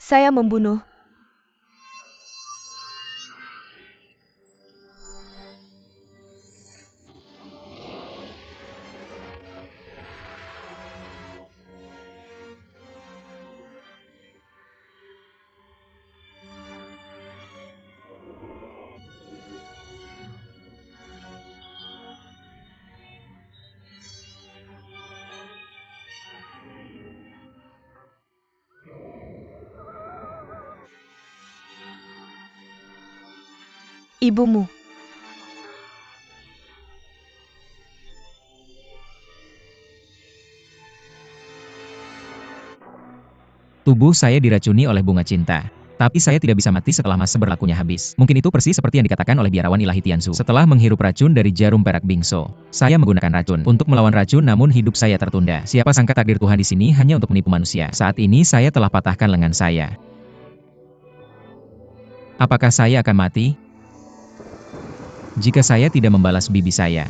Saya membunuh. Ibumu. Tubuh saya diracuni oleh bunga cinta. Tapi saya tidak bisa mati setelah masa berlakunya habis. Mungkin itu persis seperti yang dikatakan oleh biarawan ilahi Tianzu. Setelah menghirup racun dari jarum perak bingso, saya menggunakan racun untuk melawan racun, namun hidup saya tertunda. Siapa sangka takdir Tuhan di sini hanya untuk menipu manusia. Saat ini saya telah patahkan lengan saya. Apakah saya akan mati? Jika saya tidak membalas bibi saya.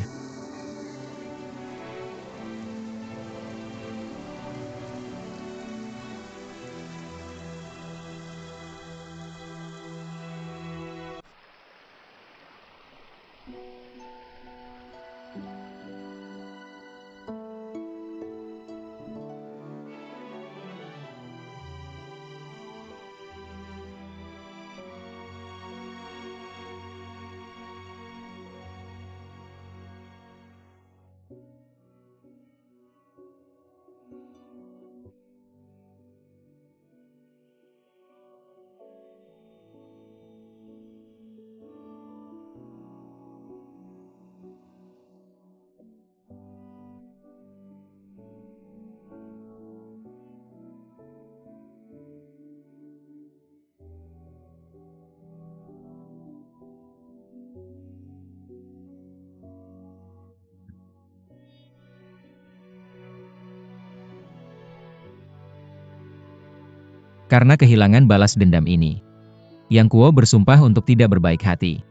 Karena kehilangan balas dendam ini, Yang Kuo bersumpah untuk tidak berbaik hati.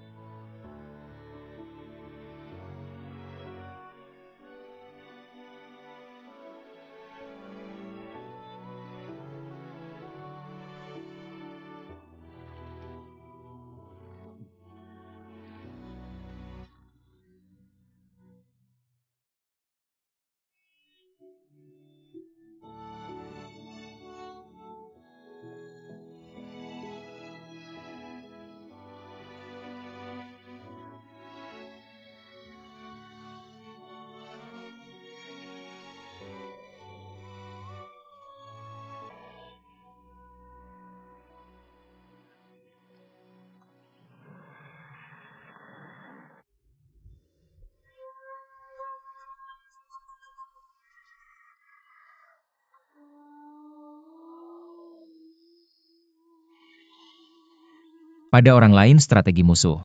Pada orang lain strategi musuh.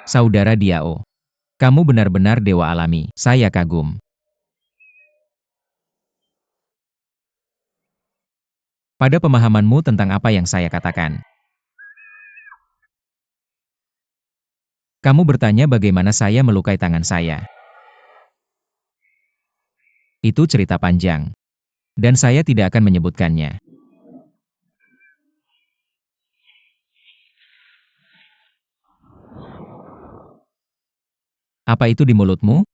Saudara Diao, kamu benar-benar dewa alami, saya kagum. Pada pemahamanmu tentang apa yang saya katakan. Kamu bertanya bagaimana saya melukai tangan saya. Itu cerita panjang. Dan saya tidak akan menyebutkannya. Apa itu di mulutmu?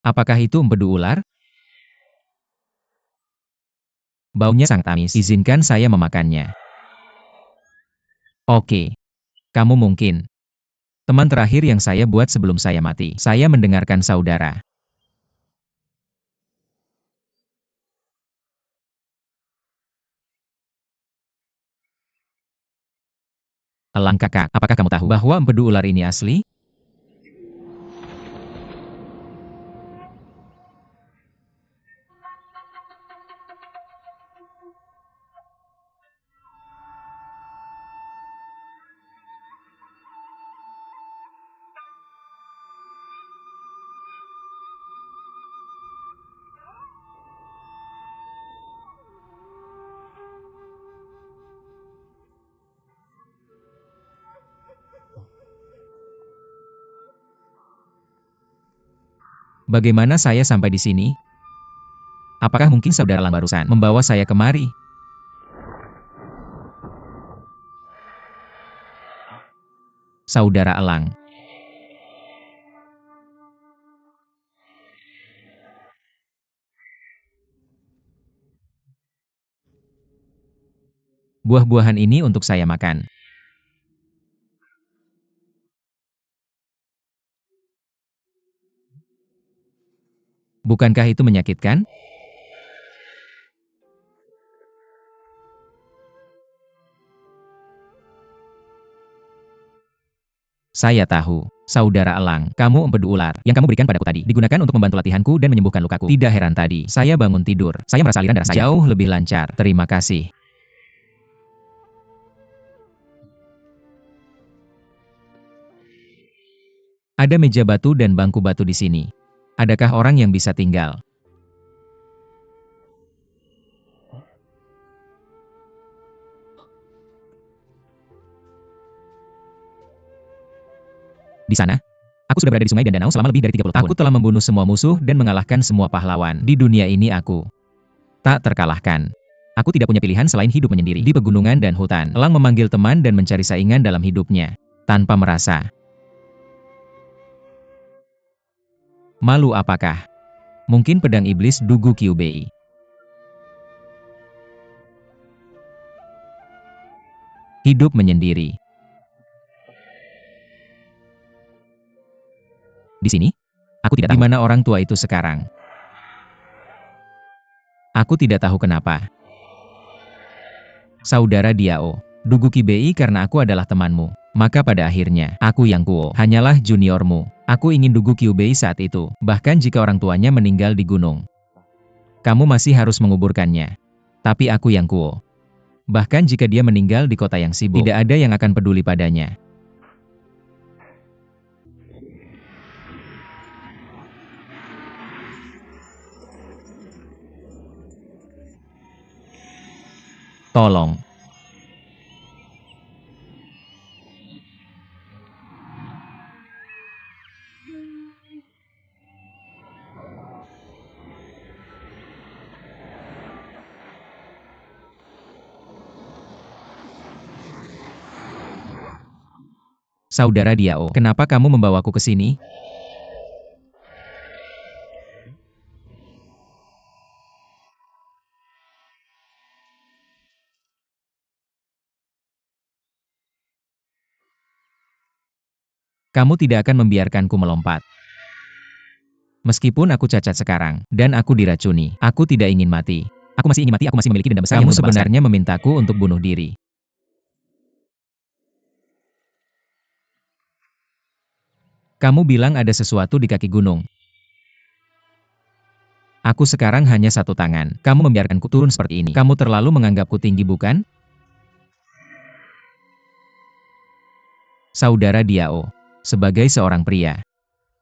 Apakah itu empedu ular? Baunya sangat amis, izinkan saya memakannya. Oke. Kamu mungkin teman terakhir yang saya buat sebelum saya mati. Saya mendengarkan saudara. Elang kakak, apakah kamu tahu bahwa empedu ular ini asli? Bagaimana saya sampai di sini? Apakah mungkin saudara Elang barusan membawa saya kemari? Saudara Elang. Buah-buahan ini untuk saya makan. Bukankah itu menyakitkan? Saya tahu, saudara Elang, kamu empedu ular yang kamu berikan padaku tadi digunakan untuk membantu latihanku dan menyembuhkan lukaku. Tidak heran tadi, saya bangun tidur. Saya merasa aliran darah saya jauh lebih lancar. Terima kasih. Ada meja batu dan bangku batu di sini. Adakah orang yang bisa tinggal di sana? Aku sudah berada di sungai dan danau selama lebih dari 30 tahun. Aku telah membunuh semua musuh dan mengalahkan semua pahlawan. Di dunia ini aku tak terkalahkan. Aku tidak punya pilihan selain hidup menyendiri di pegunungan dan hutan. Elang memanggil teman dan mencari saingan dalam hidupnya, tanpa merasa malu apakah? Mungkin pedang iblis Dugu Kyubei. Hidup menyendiri. Di sini? Aku tidak tahu di mana orang tua itu sekarang. Aku tidak tahu kenapa. Saudara Diao, Dugu Kyubei karena aku adalah temanmu. Maka pada akhirnya, aku yang kuo hanyalah juniormu. Aku ingin Dugu Kyubei saat itu, bahkan jika orang tuanya meninggal di gunung. Kamu masih harus menguburkannya. Tapi aku yang kuo. Bahkan jika dia meninggal di kota yang sibuk, tidak ada yang akan peduli padanya. Tolong. Saudara Diao, kenapa kamu membawaku ke sini? Kamu tidak akan membiarkanku melompat. Meskipun aku cacat sekarang, dan aku diracuni, aku tidak ingin mati. Aku masih ingin mati, aku masih memiliki dendam besar. Kamu sebenarnya memintaku untuk bunuh diri. Kamu bilang ada sesuatu di kaki gunung. Aku sekarang hanya satu tangan. Kamu membiarkanku turun seperti ini. Kamu terlalu menganggapku tinggi, bukan? Saudara Diao, sebagai seorang pria,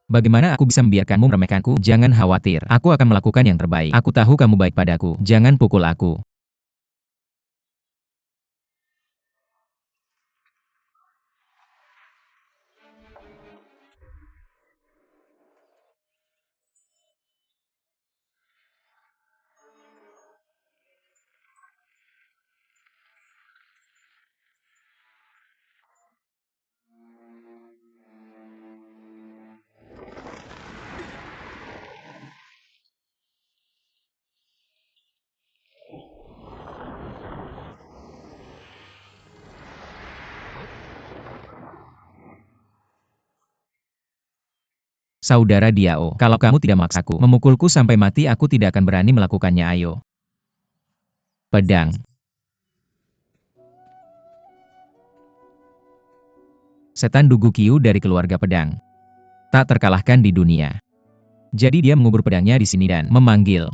bagaimana aku bisa membiarkanmu meremehkanku? Jangan khawatir, aku akan melakukan yang terbaik. Aku tahu kamu baik padaku. Jangan pukul aku. Saudara Diao, kalau kamu tidak memaksaku memukulku sampai mati, aku tidak akan berani melakukannya. Ayo. Pedang. Setan Dugu Qiu dari keluarga pedang. Tak terkalahkan di dunia. Jadi dia mengubur pedangnya di sini dan memanggil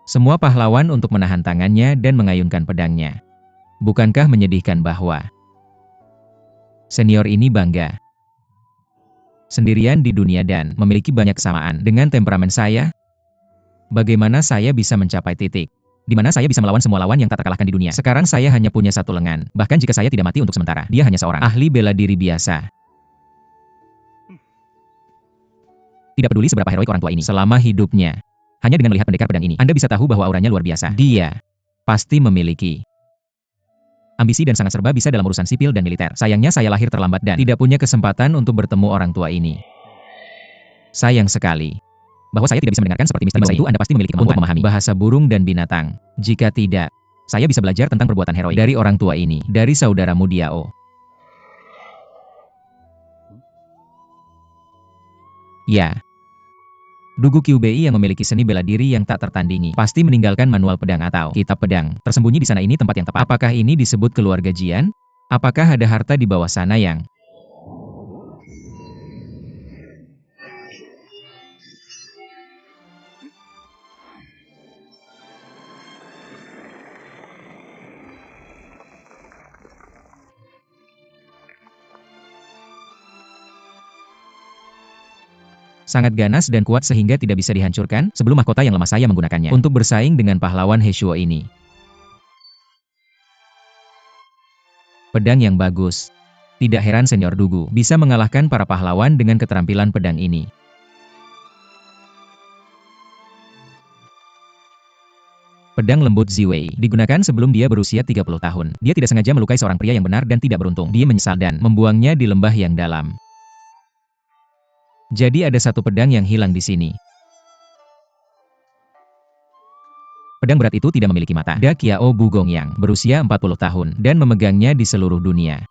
semua pahlawan untuk menahan tangannya dan mengayunkan pedangnya. Bukankah menyedihkan bahwa senior ini bangga sendirian di dunia dan memiliki banyak kesamaan dengan temperamen saya? Bagaimana saya bisa mencapai titik di mana saya bisa melawan semua lawan yang tak terkalahkan di dunia? Sekarang saya hanya punya satu lengan. Bahkan jika saya tidak mati untuk sementara, dia hanya seorang ahli bela diri biasa. Tidak peduli seberapa heroik orang tua ini selama hidupnya. Hanya dengan melihat pendekar pedang ini, Anda bisa tahu bahwa auranya luar biasa. Dia pasti memiliki ambisi dan sangat serba bisa dalam urusan sipil dan militer. Sayangnya saya lahir terlambat dan tidak punya kesempatan untuk bertemu orang tua ini. Sayang sekali bahwa saya tidak bisa mendengarkan seperti misteri itu. Anda pasti memiliki kemampuan untuk memahami bahasa burung dan binatang. Jika tidak, saya bisa belajar tentang perbuatan heroik dari orang tua ini, dari saudaramu Diao. Ya. Dugu Qiu Bei yang memiliki seni bela diri yang tak tertandingi pasti meninggalkan manual pedang atau kitab pedang tersembunyi di sana. Ini tempat yang tepat. Apakah ini disebut keluarga Jian? Apakah ada harta di bawah sana yang sangat ganas dan kuat sehingga tidak bisa dihancurkan? Sebelum mahkota yang lemah saya menggunakannya untuk bersaing dengan pahlawan He Shuo ini. Pedang yang bagus. Tidak heran senior Dugu bisa mengalahkan para pahlawan dengan keterampilan pedang ini. Pedang lembut Ziwei digunakan sebelum dia berusia 30 tahun. Dia tidak sengaja melukai seorang pria yang benar dan tidak beruntung. Dia menyesal dan membuangnya di lembah yang dalam. Jadi ada satu pedang yang hilang di sini. Pedang berat itu tidak memiliki mata. Da Qiao Bugong yang berusia 40 tahun dan memegangnya di seluruh dunia.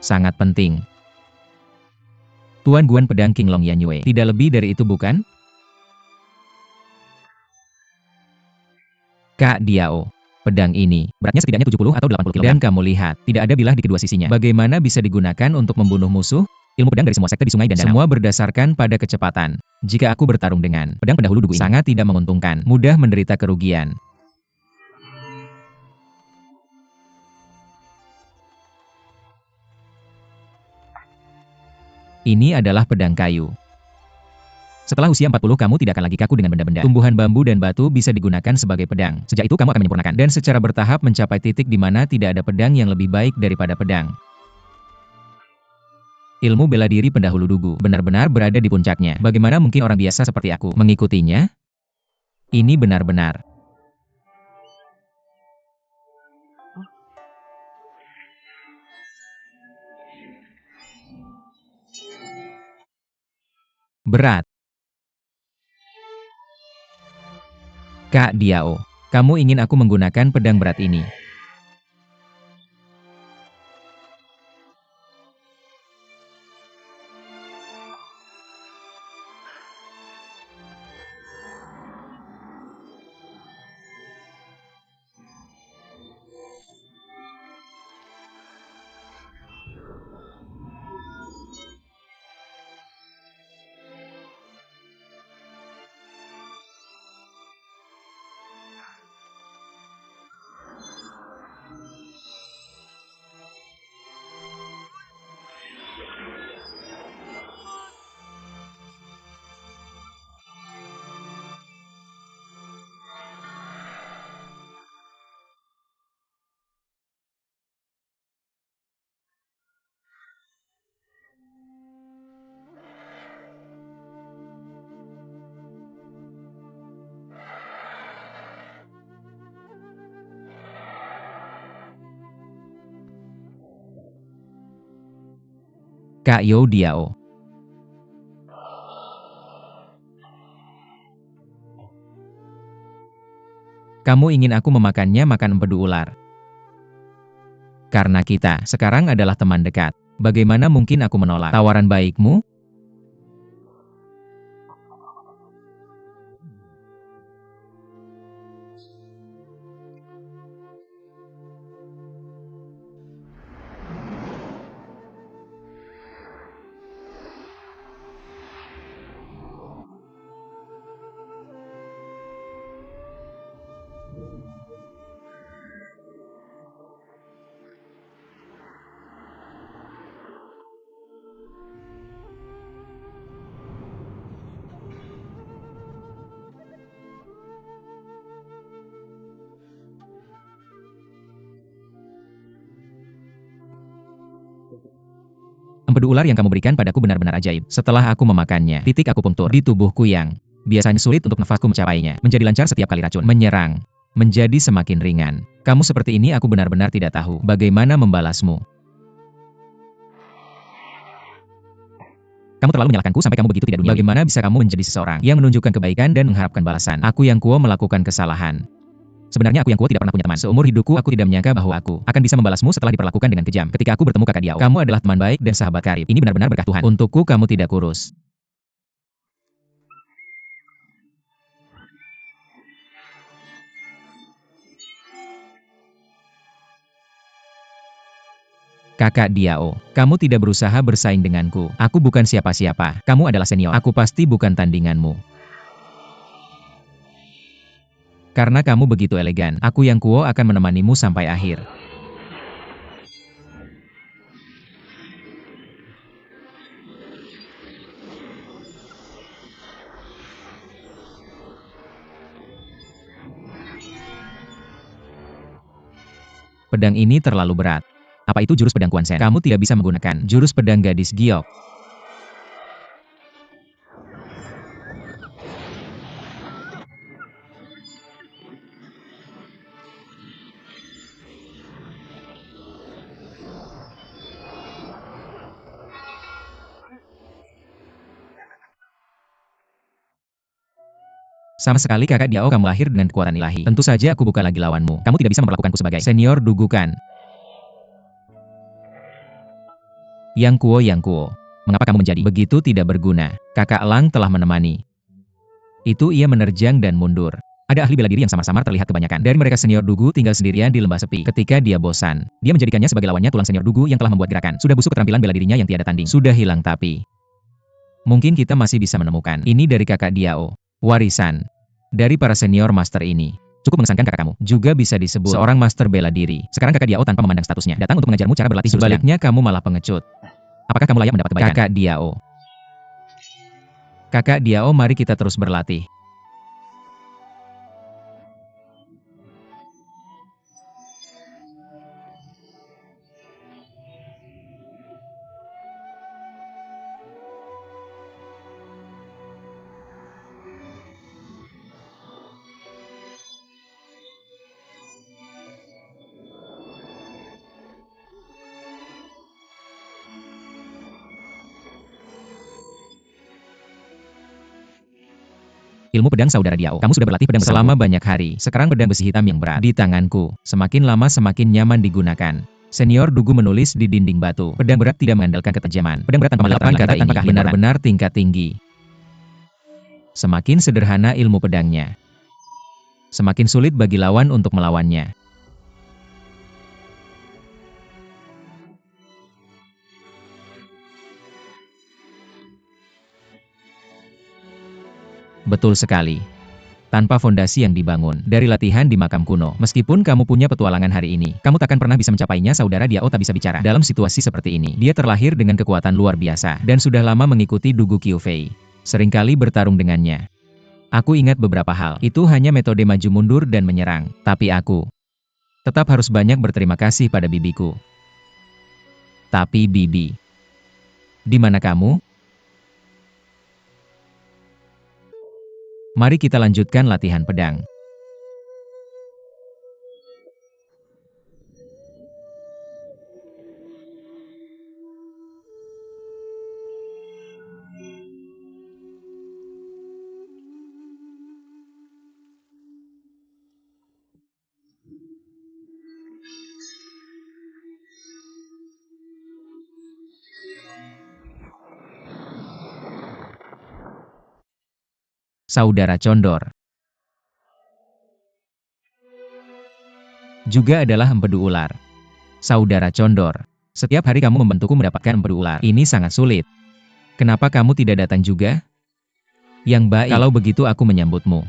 Sangat penting. Tuan Guan pedang King Long Yanyue. Tidak lebih dari itu bukan? Kak Diao. Pedang ini, beratnya setidaknya 70 atau 80 kg. Dan kamu lihat, tidak ada bilah di kedua sisinya. Bagaimana bisa digunakan untuk membunuh musuh? Ilmu pedang dari semua sekte di sungai dan danau. Semua berdasarkan pada kecepatan. Jika aku bertarung dengan pedang pendahulu Dugu ini, sangat tidak menguntungkan. Mudah menderita kerugian. Ini adalah pedang kayu. Setelah usia 40 kamu tidak akan lagi kaku dengan benda-benda. Tumbuhan bambu dan batu bisa digunakan sebagai pedang. Sejak itu kamu akan menyempurnakan dan secara bertahap mencapai titik di mana tidak ada pedang yang lebih baik daripada pedang. Ilmu bela diri pendahulu Dugu benar-benar berada di puncaknya. Bagaimana mungkin orang biasa seperti aku mengikutinya? Ini benar-benar berat. Kak Diao, kamu ingin aku menggunakan pedang berat ini? Kak Yo Diao. Kamu ingin aku memakannya makan empedu ular? Karena kita sekarang adalah teman dekat. Bagaimana mungkin aku menolak tawaran baikmu? Empedu ular yang kamu berikan padaku benar-benar ajaib. Setelah aku memakannya, titik akupunktur di tubuhku yang biasanya sulit untuk nafasku mencapainya, menjadi lancar setiap kali racun menyerang, menjadi semakin ringan. Kamu seperti ini aku benar-benar tidak tahu bagaimana membalasmu. Kamu terlalu menyalahkanku sampai kamu begitu tidak duniawi. Bagaimana bisa kamu menjadi seseorang yang menunjukkan kebaikan dan mengharapkan balasan? Aku yang kuo melakukan kesalahan. Sebenarnya aku yang kuo tidak pernah punya teman. Seumur hidupku aku tidak menyangka bahwa aku akan bisa membalasmu setelah diperlakukan dengan kejam. Ketika aku bertemu kakak Diao, kamu adalah teman baik dan sahabat karib. Ini benar-benar berkah Tuhan. Untukku kamu tidak kurus. Kakak Diao, kamu tidak berusaha bersaing denganku. Aku bukan siapa-siapa. Kamu adalah senior. Aku pasti bukan tandinganmu. Karena kamu begitu elegan, aku yang kuo akan menemanimu sampai akhir. Pedang ini terlalu berat. Apa itu jurus pedang Quan Shen? Kamu tidak bisa menggunakan jurus pedang gadis giok. Sama sekali kakak Diao kamu lahir dengan kekuatan ilahi. Tentu saja aku bukan lagi lawanmu. Kamu tidak bisa memperlakukanku sebagai senior dugukan. Yang kuo. Mengapa kamu menjadi begitu tidak berguna? Kakak Lang telah menemani. Itu ia menerjang dan mundur. Ada ahli bela diri yang samar-samar terlihat kebanyakan. Dari mereka senior dugu tinggal sendirian di lembah sepi. Ketika dia bosan, dia menjadikannya sebagai lawannya tulang senior dugu yang telah membuat gerakan. Sudah busuk keterampilan bela dirinya yang tiada tanding. Sudah hilang tapi mungkin kita masih bisa menemukan. Ini dari kakak Diao. Warisan dari para senior master ini. Cukup mengesankan kakak kamu. Juga bisa disebut seorang master bela diri. Sekarang kakak Diao tanpa memandang statusnya datang untuk mengajarmu cara berlatih jurus pedang. Sebaliknya kamu malah pengecut. Apakah kamu layak mendapat kebaikan? Kakak Diao. Kakak Diao, mari kita terus berlatih. Ilmu pedang saudara Diao. Kamu sudah berlatih pedang selama banyak hari. Sekarang pedang besi hitam yang berat di tanganku. Semakin lama semakin nyaman digunakan. Senior dugu menulis di dinding batu. Pedang berat tidak mengandalkan ketajaman. Pedang berat tanpa melakukan kata ini benar-benar tingkat tinggi. Semakin sederhana ilmu pedangnya, semakin sulit bagi lawan untuk melawannya. Betul sekali. Tanpa fondasi yang dibangun dari latihan di makam kuno. Meskipun kamu punya petualangan hari ini, kamu takkan pernah bisa mencapainya. Saudara Diao tak bisa bicara. Dalam situasi seperti ini, dia terlahir dengan kekuatan luar biasa dan sudah lama mengikuti Dugu Qiufei. Seringkali bertarung dengannya. Aku ingat beberapa hal. Itu hanya metode maju mundur dan menyerang. Tapi aku tetap harus banyak berterima kasih pada bibiku. Tapi bibi, di mana kamu? Mari kita lanjutkan latihan pedang. Saudara Condor juga adalah empedu ular. Saudara Condor, setiap hari kamu membantuku mendapatkan empedu ular. Ini sangat sulit. Kenapa kamu tidak datang juga? Yang baik, kalau begitu aku menyambutmu.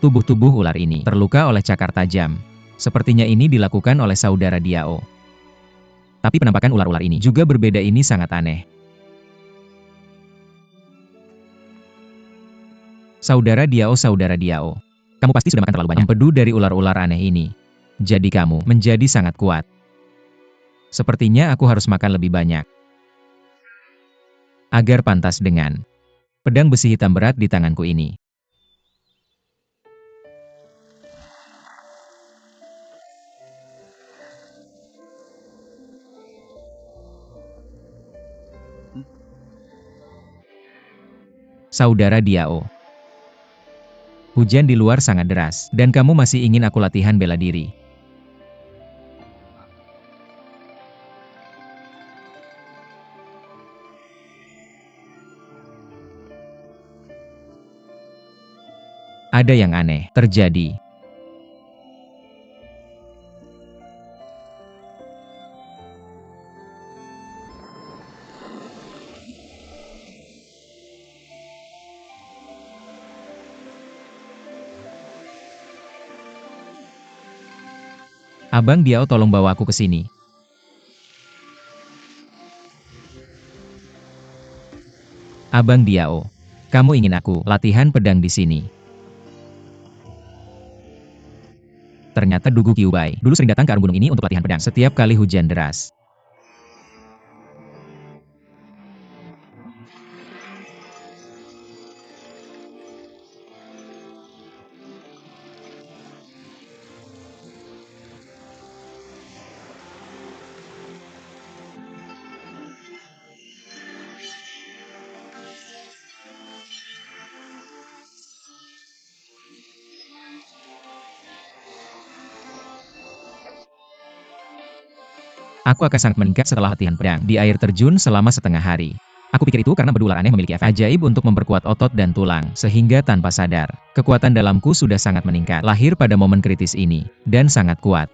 Tubuh-tubuh ular ini terluka oleh cakar tajam. Sepertinya ini dilakukan oleh saudara Diao. Tapi penampakan ular-ular ini juga berbeda, ini sangat aneh. Saudara Diao. Kamu pasti sudah makan terlalu banyak empedu dari ular-ular aneh ini. Jadi kamu menjadi sangat kuat. Sepertinya aku harus makan lebih banyak. Agar pantas dengan pedang besi hitam berat di tanganku ini. Saudara Diao. Hujan di luar sangat deras, dan kamu masih ingin aku latihan bela diri. Ada yang aneh terjadi. Abang Diao, tolong bawa aku ke sini. Abang Diao, kamu ingin aku latihan pedang di sini? Ternyata Dugu Kyubai dulu sering datang ke arung gunung ini untuk latihan pedang setiap kali hujan deras. Aku akan sangat meningkat setelah latihan pedang di air terjun selama setengah hari. Aku pikir itu karena bedular aneh memiliki efek ajaib untuk memperkuat otot dan tulang, sehingga tanpa sadar, kekuatan dalamku sudah sangat meningkat. Lahir pada momen kritis ini, dan sangat kuat.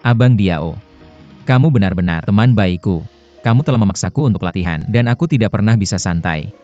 Abang Diao, kamu benar-benar teman baikku. Kamu telah memaksaku untuk latihan, dan aku tidak pernah bisa santai.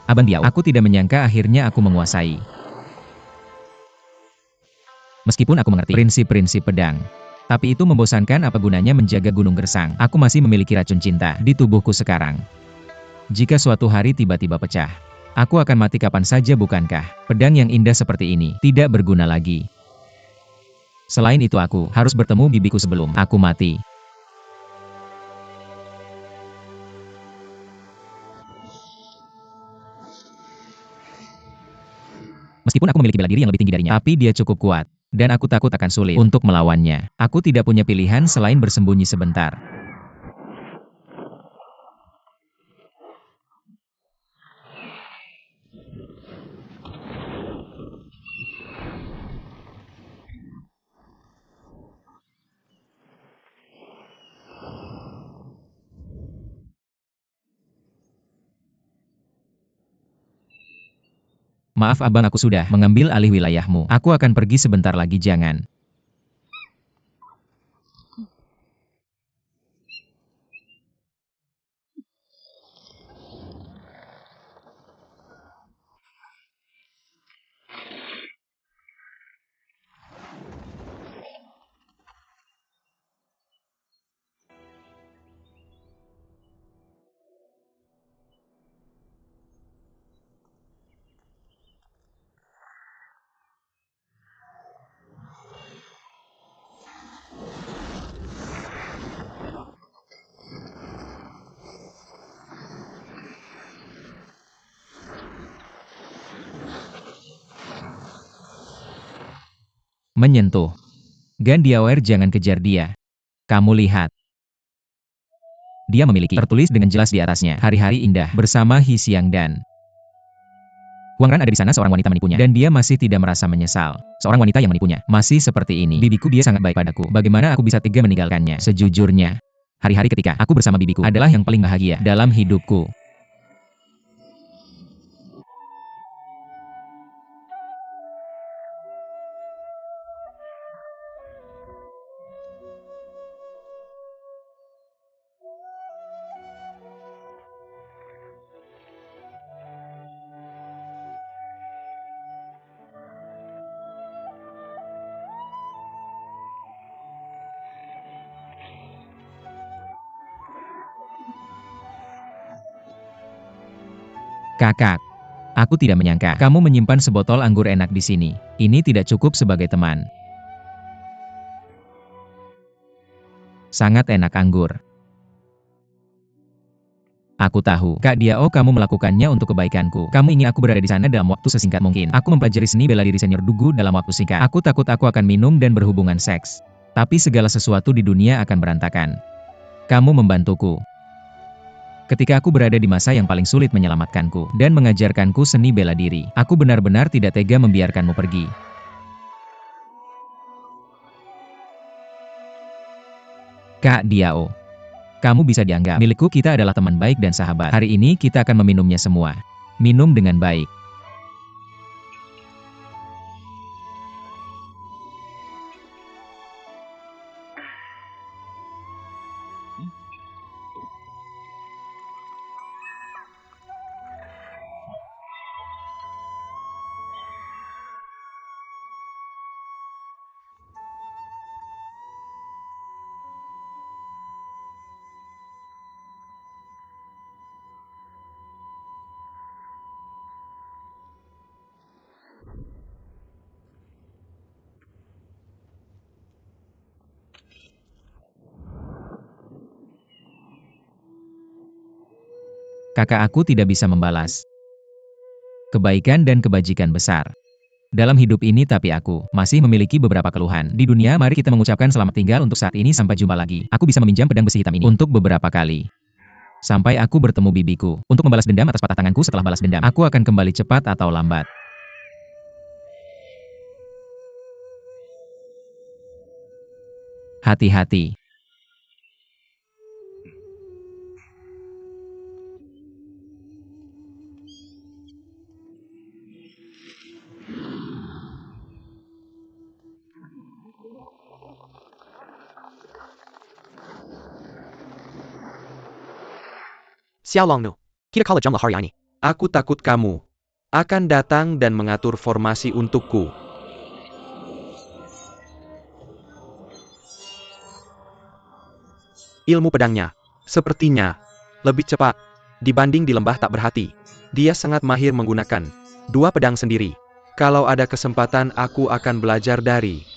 Abang Diao, aku tidak menyangka akhirnya aku menguasai. Meskipun aku mengerti prinsip-prinsip pedang. Tapi itu membosankan, apa gunanya menjaga gunung gersang. Aku masih memiliki racun cinta di tubuhku sekarang. Jika suatu hari tiba-tiba pecah, aku akan mati kapan saja, bukankah? Pedang yang indah seperti ini tidak berguna lagi. Selain itu aku harus bertemu bibiku sebelum aku mati. Meskipun aku memiliki bela diri yang lebih tinggi darinya, tapi dia cukup kuat. Dan aku takut akan sulit untuk melawannya. Aku tidak punya pilihan selain bersembunyi sebentar. Maaf abang, aku sudah mengambil alih wilayahmu. Aku akan pergi sebentar lagi, jangan. Menyentuh. Gandiawer, jangan kejar dia. Kamu lihat. Dia memiliki tertulis dengan jelas di atasnya. Hari-hari indah bersama He Xiangdan. Huang Ran ada di sana, seorang wanita menipunya. Dan dia masih tidak merasa menyesal. Seorang wanita yang menipunya. Masih seperti ini. Bibiku, dia sangat baik padaku. Bagaimana aku bisa tega meninggalkannya? Sejujurnya, hari-hari ketika aku bersama bibiku adalah yang paling bahagia dalam hidupku. Kakak, aku tidak menyangka kamu menyimpan sebotol anggur enak di sini. Ini tidak cukup sebagai teman. Sangat enak anggur. Aku tahu, Kak Diao, kamu melakukannya untuk kebaikanku. Kamu ingin aku berada di sana dalam waktu sesingkat mungkin. Aku mempelajari seni bela diri senior Dugu dalam waktu singkat. Aku takut aku akan minum dan berhubungan seks. Tapi segala sesuatu di dunia akan berantakan. Kamu membantuku. Ketika aku berada di masa yang paling sulit menyelamatkanku dan mengajarkanku seni bela diri, aku benar-benar tidak tega membiarkanmu pergi. Kak Diao, kamu bisa dianggap milikku, kita adalah teman baik dan sahabat. Hari ini kita akan meminumnya semua. Minum dengan baik. Kakak, aku tidak bisa membalas kebaikan dan kebajikan besar dalam hidup ini, tapi aku masih memiliki beberapa keluhan. Di dunia, mari kita mengucapkan selamat tinggal untuk saat ini, sampai jumpa lagi. Aku bisa meminjam pedang besi hitam ini untuk beberapa kali. Sampai aku bertemu bibiku. Untuk membalas dendam atas patah tanganku setelah balas dendam, aku akan kembali cepat atau lambat. Hati-hati. Xiao Longnu, kita kalah jumlah hari ini. Aku takut kamu akan datang dan mengatur formasi untukku. Ilmu pedangnya, sepertinya, lebih cepat dibanding di lembah tak berhati. Dia sangat mahir menggunakan dua pedang sendiri. Kalau ada kesempatan, aku akan belajar dari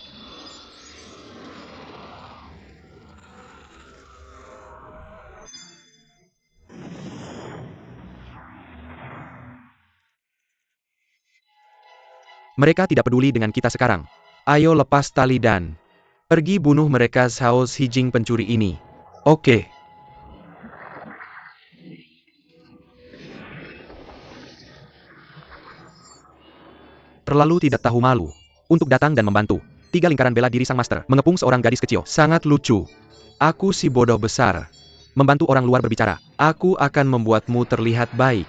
mereka. Tidak peduli dengan kita sekarang. Ayo lepas tali dan pergi bunuh mereka. Zhao Xijing, pencuri ini. Oke. Terlalu tidak tahu malu untuk datang dan membantu. 3 lingkaran bela diri sang master mengepung seorang gadis kecil. Sangat lucu. Aku si bodoh besar. Membantu orang luar berbicara. Aku akan membuatmu terlihat baik.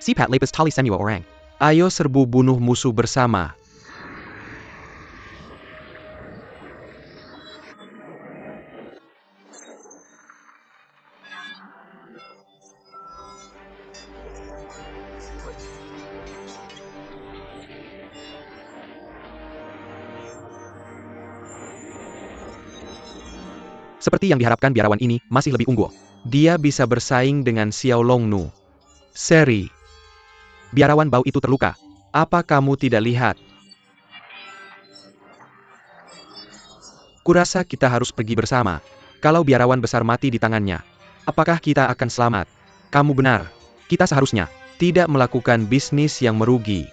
Sipat lapis tali semua orang. Ayo serbu bunuh musuh bersama. Seperti yang diharapkan, biarawan ini masih lebih unggul. Dia bisa bersaing dengan Xiao Longnu. Seri. Biarawan bau itu terluka. Apa kamu tidak lihat? Kurasa kita harus pergi bersama. Kalau biarawan besar mati di tangannya, apakah kita akan selamat? Kamu benar. Kita seharusnya Tidak melakukan bisnis yang merugi.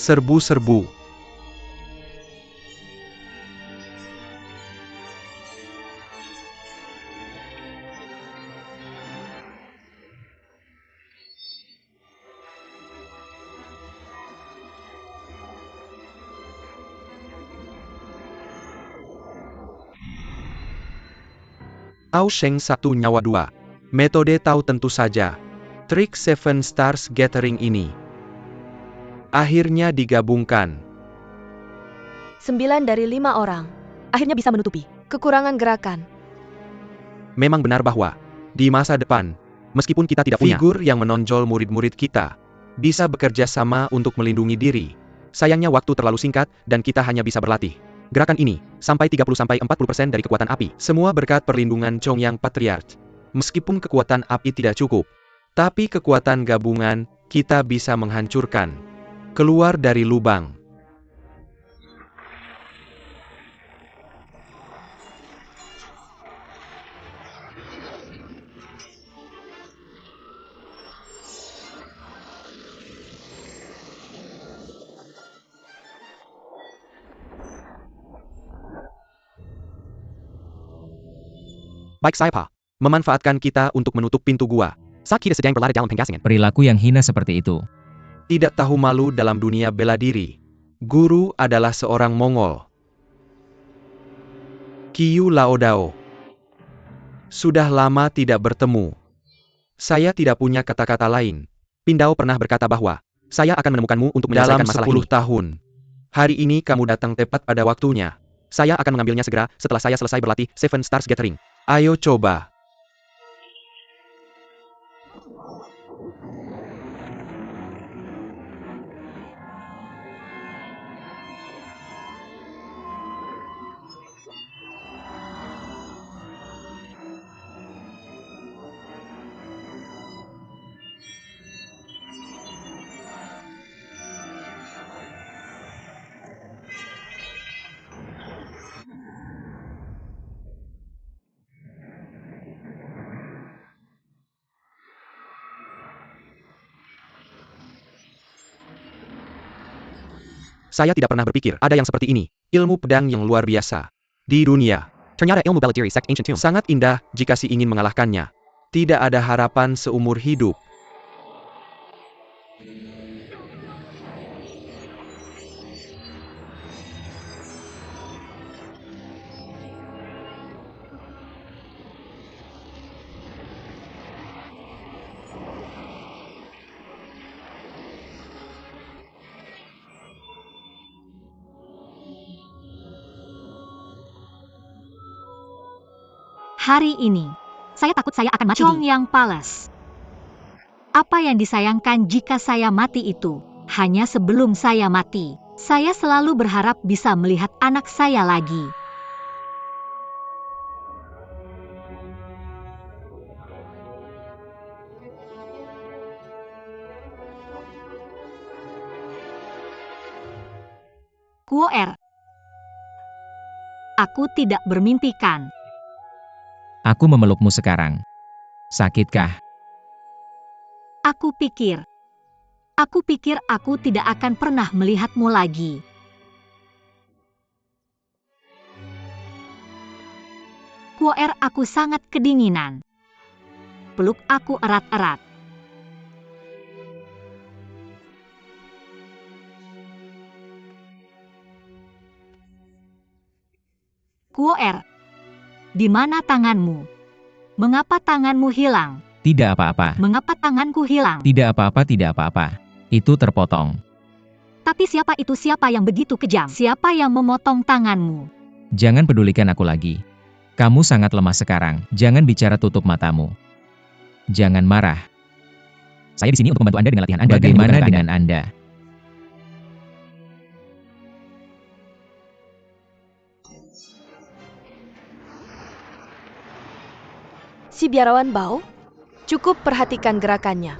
Serbu-serbu. Ao Sheng 1 nyawa 2. Metode tahu tentu saja. Trik Seven Stars Gathering ini akhirnya digabungkan. 9 dari 5 orang. Akhirnya bisa menutupi kekurangan gerakan. Memang benar bahwa di masa depan, meskipun kita tidak punya figur yang menonjol, murid-murid kita bisa bekerja sama untuk melindungi diri. Sayangnya waktu terlalu singkat dan kita hanya bisa berlatih gerakan ini sampai 30-40% dari kekuatan api. Semua berkat perlindungan Chongyang Patriarch. Meskipun kekuatan api tidak cukup, tapi kekuatan gabungan kita bisa menghancurkan. Keluar dari lubang. Baik Saipa, memanfaatkan kita untuk menutup pintu gua. Saat kita sedang berlari dalam penggasingan. Perilaku yang hina seperti itu. Tidak tahu malu dalam dunia bela diri. Guru adalah seorang Mongol. Qiu Laodao. Sudah lama tidak bertemu. Saya tidak punya kata-kata lain. Pindao pernah berkata bahwa saya akan menemukanmu untuk menyelesaikan masalah ini. Dalam 10 tahun. Hari ini kamu datang tepat pada waktunya. Saya akan mengambilnya segera setelah saya selesai berlatih Seven Stars Gathering. Ayo coba. Saya tidak pernah berpikir ada yang seperti ini. Ilmu pedang yang luar biasa di dunia. Ternyata ilmu bela diri Sect Ancient Tomb sangat indah jika si ingin mengalahkannya. Tidak ada harapan seumur hidup. Hari ini, saya takut saya akan mati di Chongyang Palace. Apa yang disayangkan jika saya mati itu, hanya sebelum saya mati, saya selalu berharap bisa melihat anak saya lagi. Kuoer. Aku tidak bermimpikan. Aku memelukmu sekarang. Sakitkah? Aku pikir aku tidak akan pernah melihatmu lagi. Kuoer, aku sangat kedinginan. Peluk aku erat-erat. Kuoer, di mana tanganmu? Mengapa tanganmu hilang? Tidak apa-apa. Mengapa tanganku hilang? Tidak apa-apa, tidak apa-apa. Itu terpotong. Tapi siapa itu, siapa yang begitu kejam? Siapa yang memotong tanganmu? Jangan pedulikan aku lagi. Kamu sangat lemah sekarang. Jangan bicara, tutup matamu. Jangan marah. Saya di sini untuk membantu Anda dengan latihan Anda. Bagaimana dengan Anda? Si biarawan Bao, cukup perhatikan gerakannya.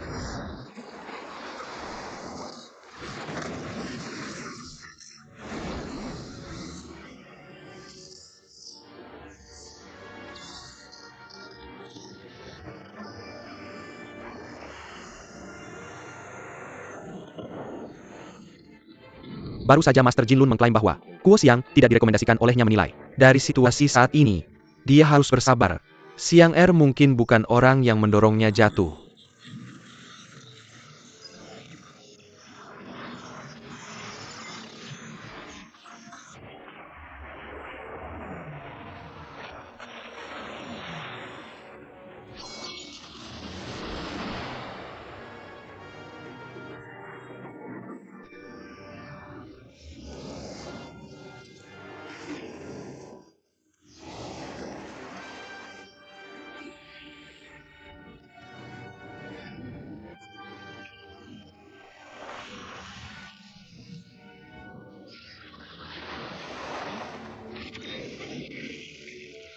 Baru saja Master Jin Lun mengklaim bahwa Kuo Xiang tidak direkomendasikan olehnya menilai. Dari situasi saat ini, dia harus bersabar. Xiang Er mungkin bukan orang yang mendorongnya jatuh.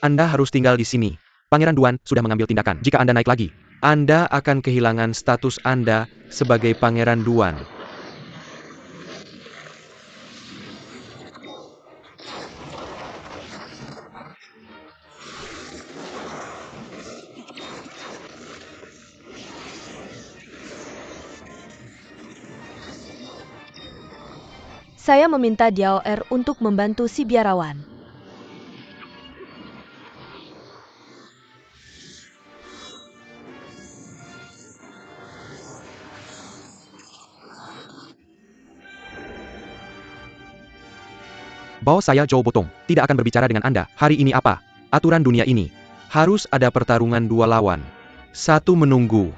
Anda harus tinggal di sini. Pangeran Duan sudah mengambil tindakan. Jika Anda naik lagi, Anda akan kehilangan status Anda sebagai Pangeran Duan. Saya meminta Diao Er untuk membantu si biarawan. Bos saya Zhou Botong tidak akan berbicara dengan Anda. Hari ini apa? Aturan dunia ini. Harus ada pertarungan dua lawan. Satu menunggu.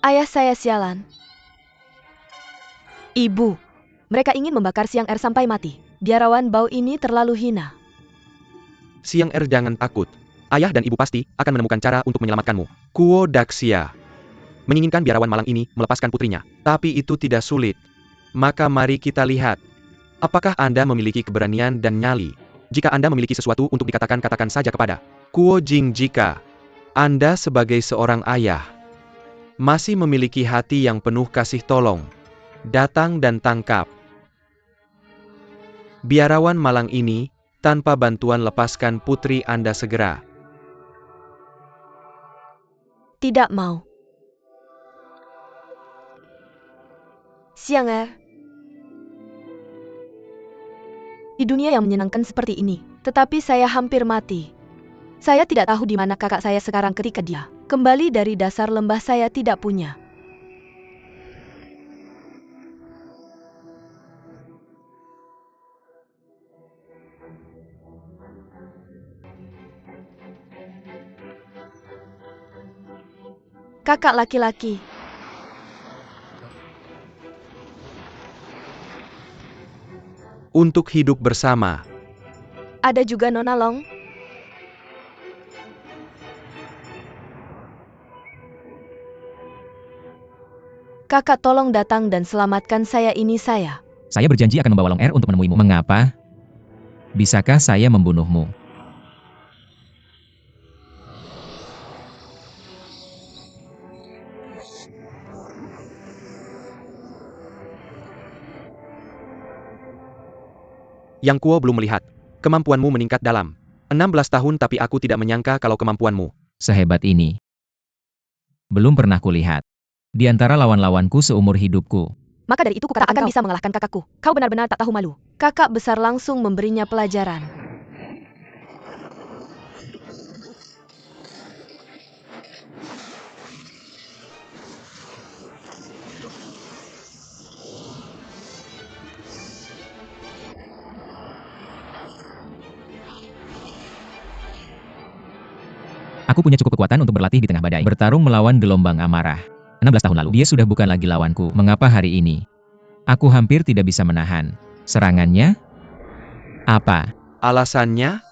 Ayah saya sialan. Ibu, mereka ingin membakar Xiang Er sampai mati. Biarawan bau ini terlalu hina. Xiang Er jangan takut. Ayah dan ibu pasti akan menemukan cara untuk menyelamatkanmu. Kuo Daxia menginginkan biarawan malang ini melepaskan putrinya. Tapi itu tidak sulit. Maka mari kita lihat. Apakah Anda memiliki keberanian dan nyali? Jika Anda memiliki sesuatu untuk dikatakan, katakan saja kepada Kuo Jing. Jika Anda sebagai seorang ayah masih memiliki hati yang penuh kasih tolong, datang dan tangkap biarawan malang ini. Tanpa bantuan, lepaskan putri Anda segera. Tidak mau. Xiang Er. Di dunia yang menyenangkan seperti ini, tetapi saya hampir mati. Saya tidak tahu di mana kakak saya sekarang ketika dia kembali dari dasar lembah. Saya tidak punya. Kakak laki-laki. Untuk hidup bersama. Ada juga Nona Long. Kakak tolong datang dan selamatkan saya ini saya. Saya berjanji akan membawa Long Er untuk menemuimu. Mengapa? Bisakah saya membunuhmu? Yang Kuo belum melihat. Kemampuanmu meningkat dalam 16 tahun, tapi aku tidak menyangka kalau kemampuanmu Sehebat ini. Belum pernah kulihat. Di antara lawan-lawanku seumur hidupku. Maka dari itu kukatakan akan bisa mengalahkan kakakku. Kau benar-benar tak tahu malu. Kakak besar langsung memberinya pelajaran. Aku punya cukup kekuatan untuk berlatih di tengah badai. Bertarung melawan gelombang amarah. 16 tahun lalu, dia sudah bukan lagi lawanku. Mengapa hari ini aku hampir tidak bisa menahan serangannya? Apa? alasannya?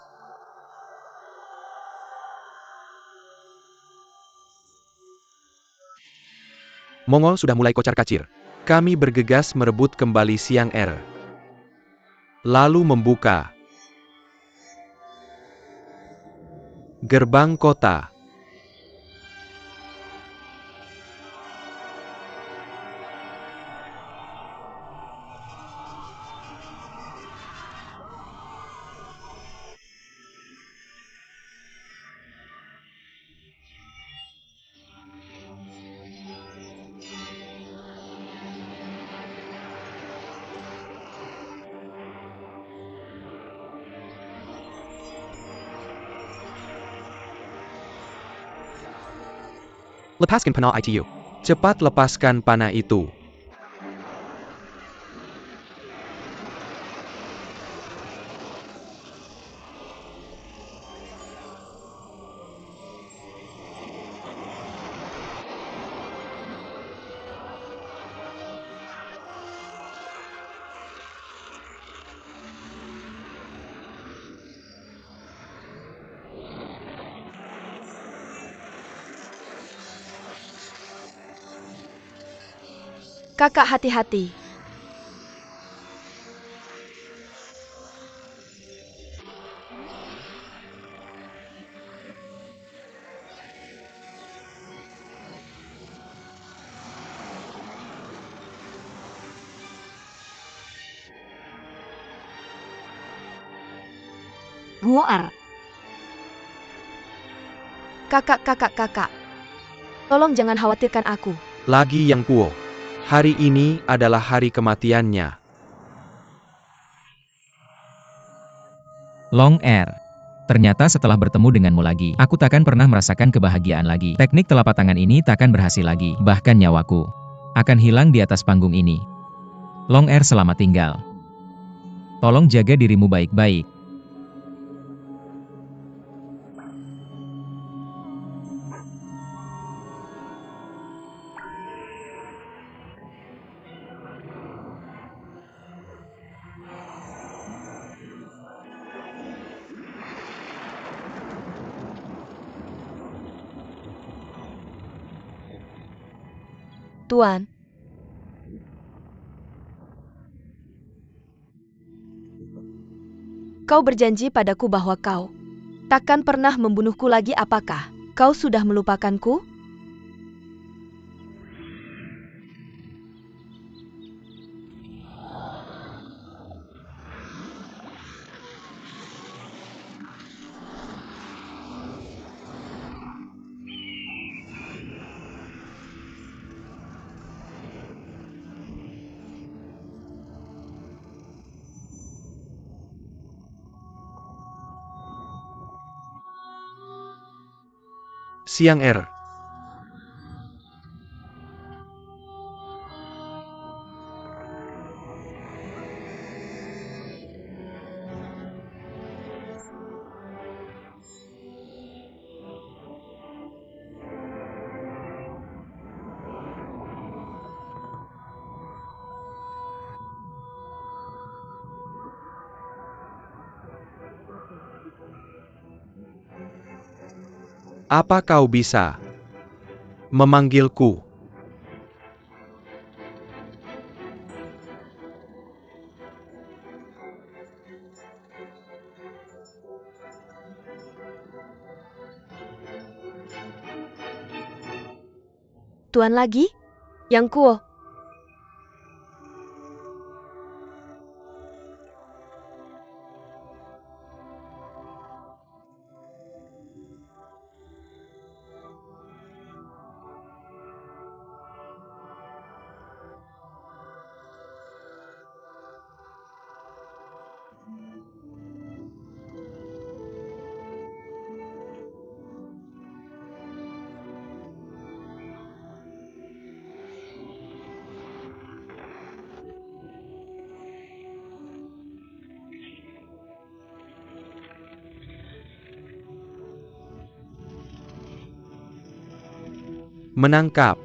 Mongol sudah mulai kocar-kacir. Kami bergegas merebut kembali Siang Er. Lalu membuka gerbang kota. Lepaskan panah itu. Cepat lepaskan panah itu. Kakak hati-hati. Guo'er. Kakak. Tolong jangan khawatirkan aku. Lagi Yang Kuo. Hari ini adalah hari kematiannya. Long Er. Ternyata setelah bertemu denganmu lagi, aku takkan pernah merasakan kebahagiaan lagi. Teknik telapak tangan ini takkan berhasil lagi. Bahkan nyawaku akan hilang di atas panggung ini. Long Er, selamat tinggal. Tolong jaga dirimu baik-baik. Tuan. Kau berjanji padaku bahwa kau takkan pernah membunuhku lagi, apakah kau sudah melupakanku? Siang Er. Apa kau bisa memanggilku? Tuan lagi? Yang Kuo. Menangkap.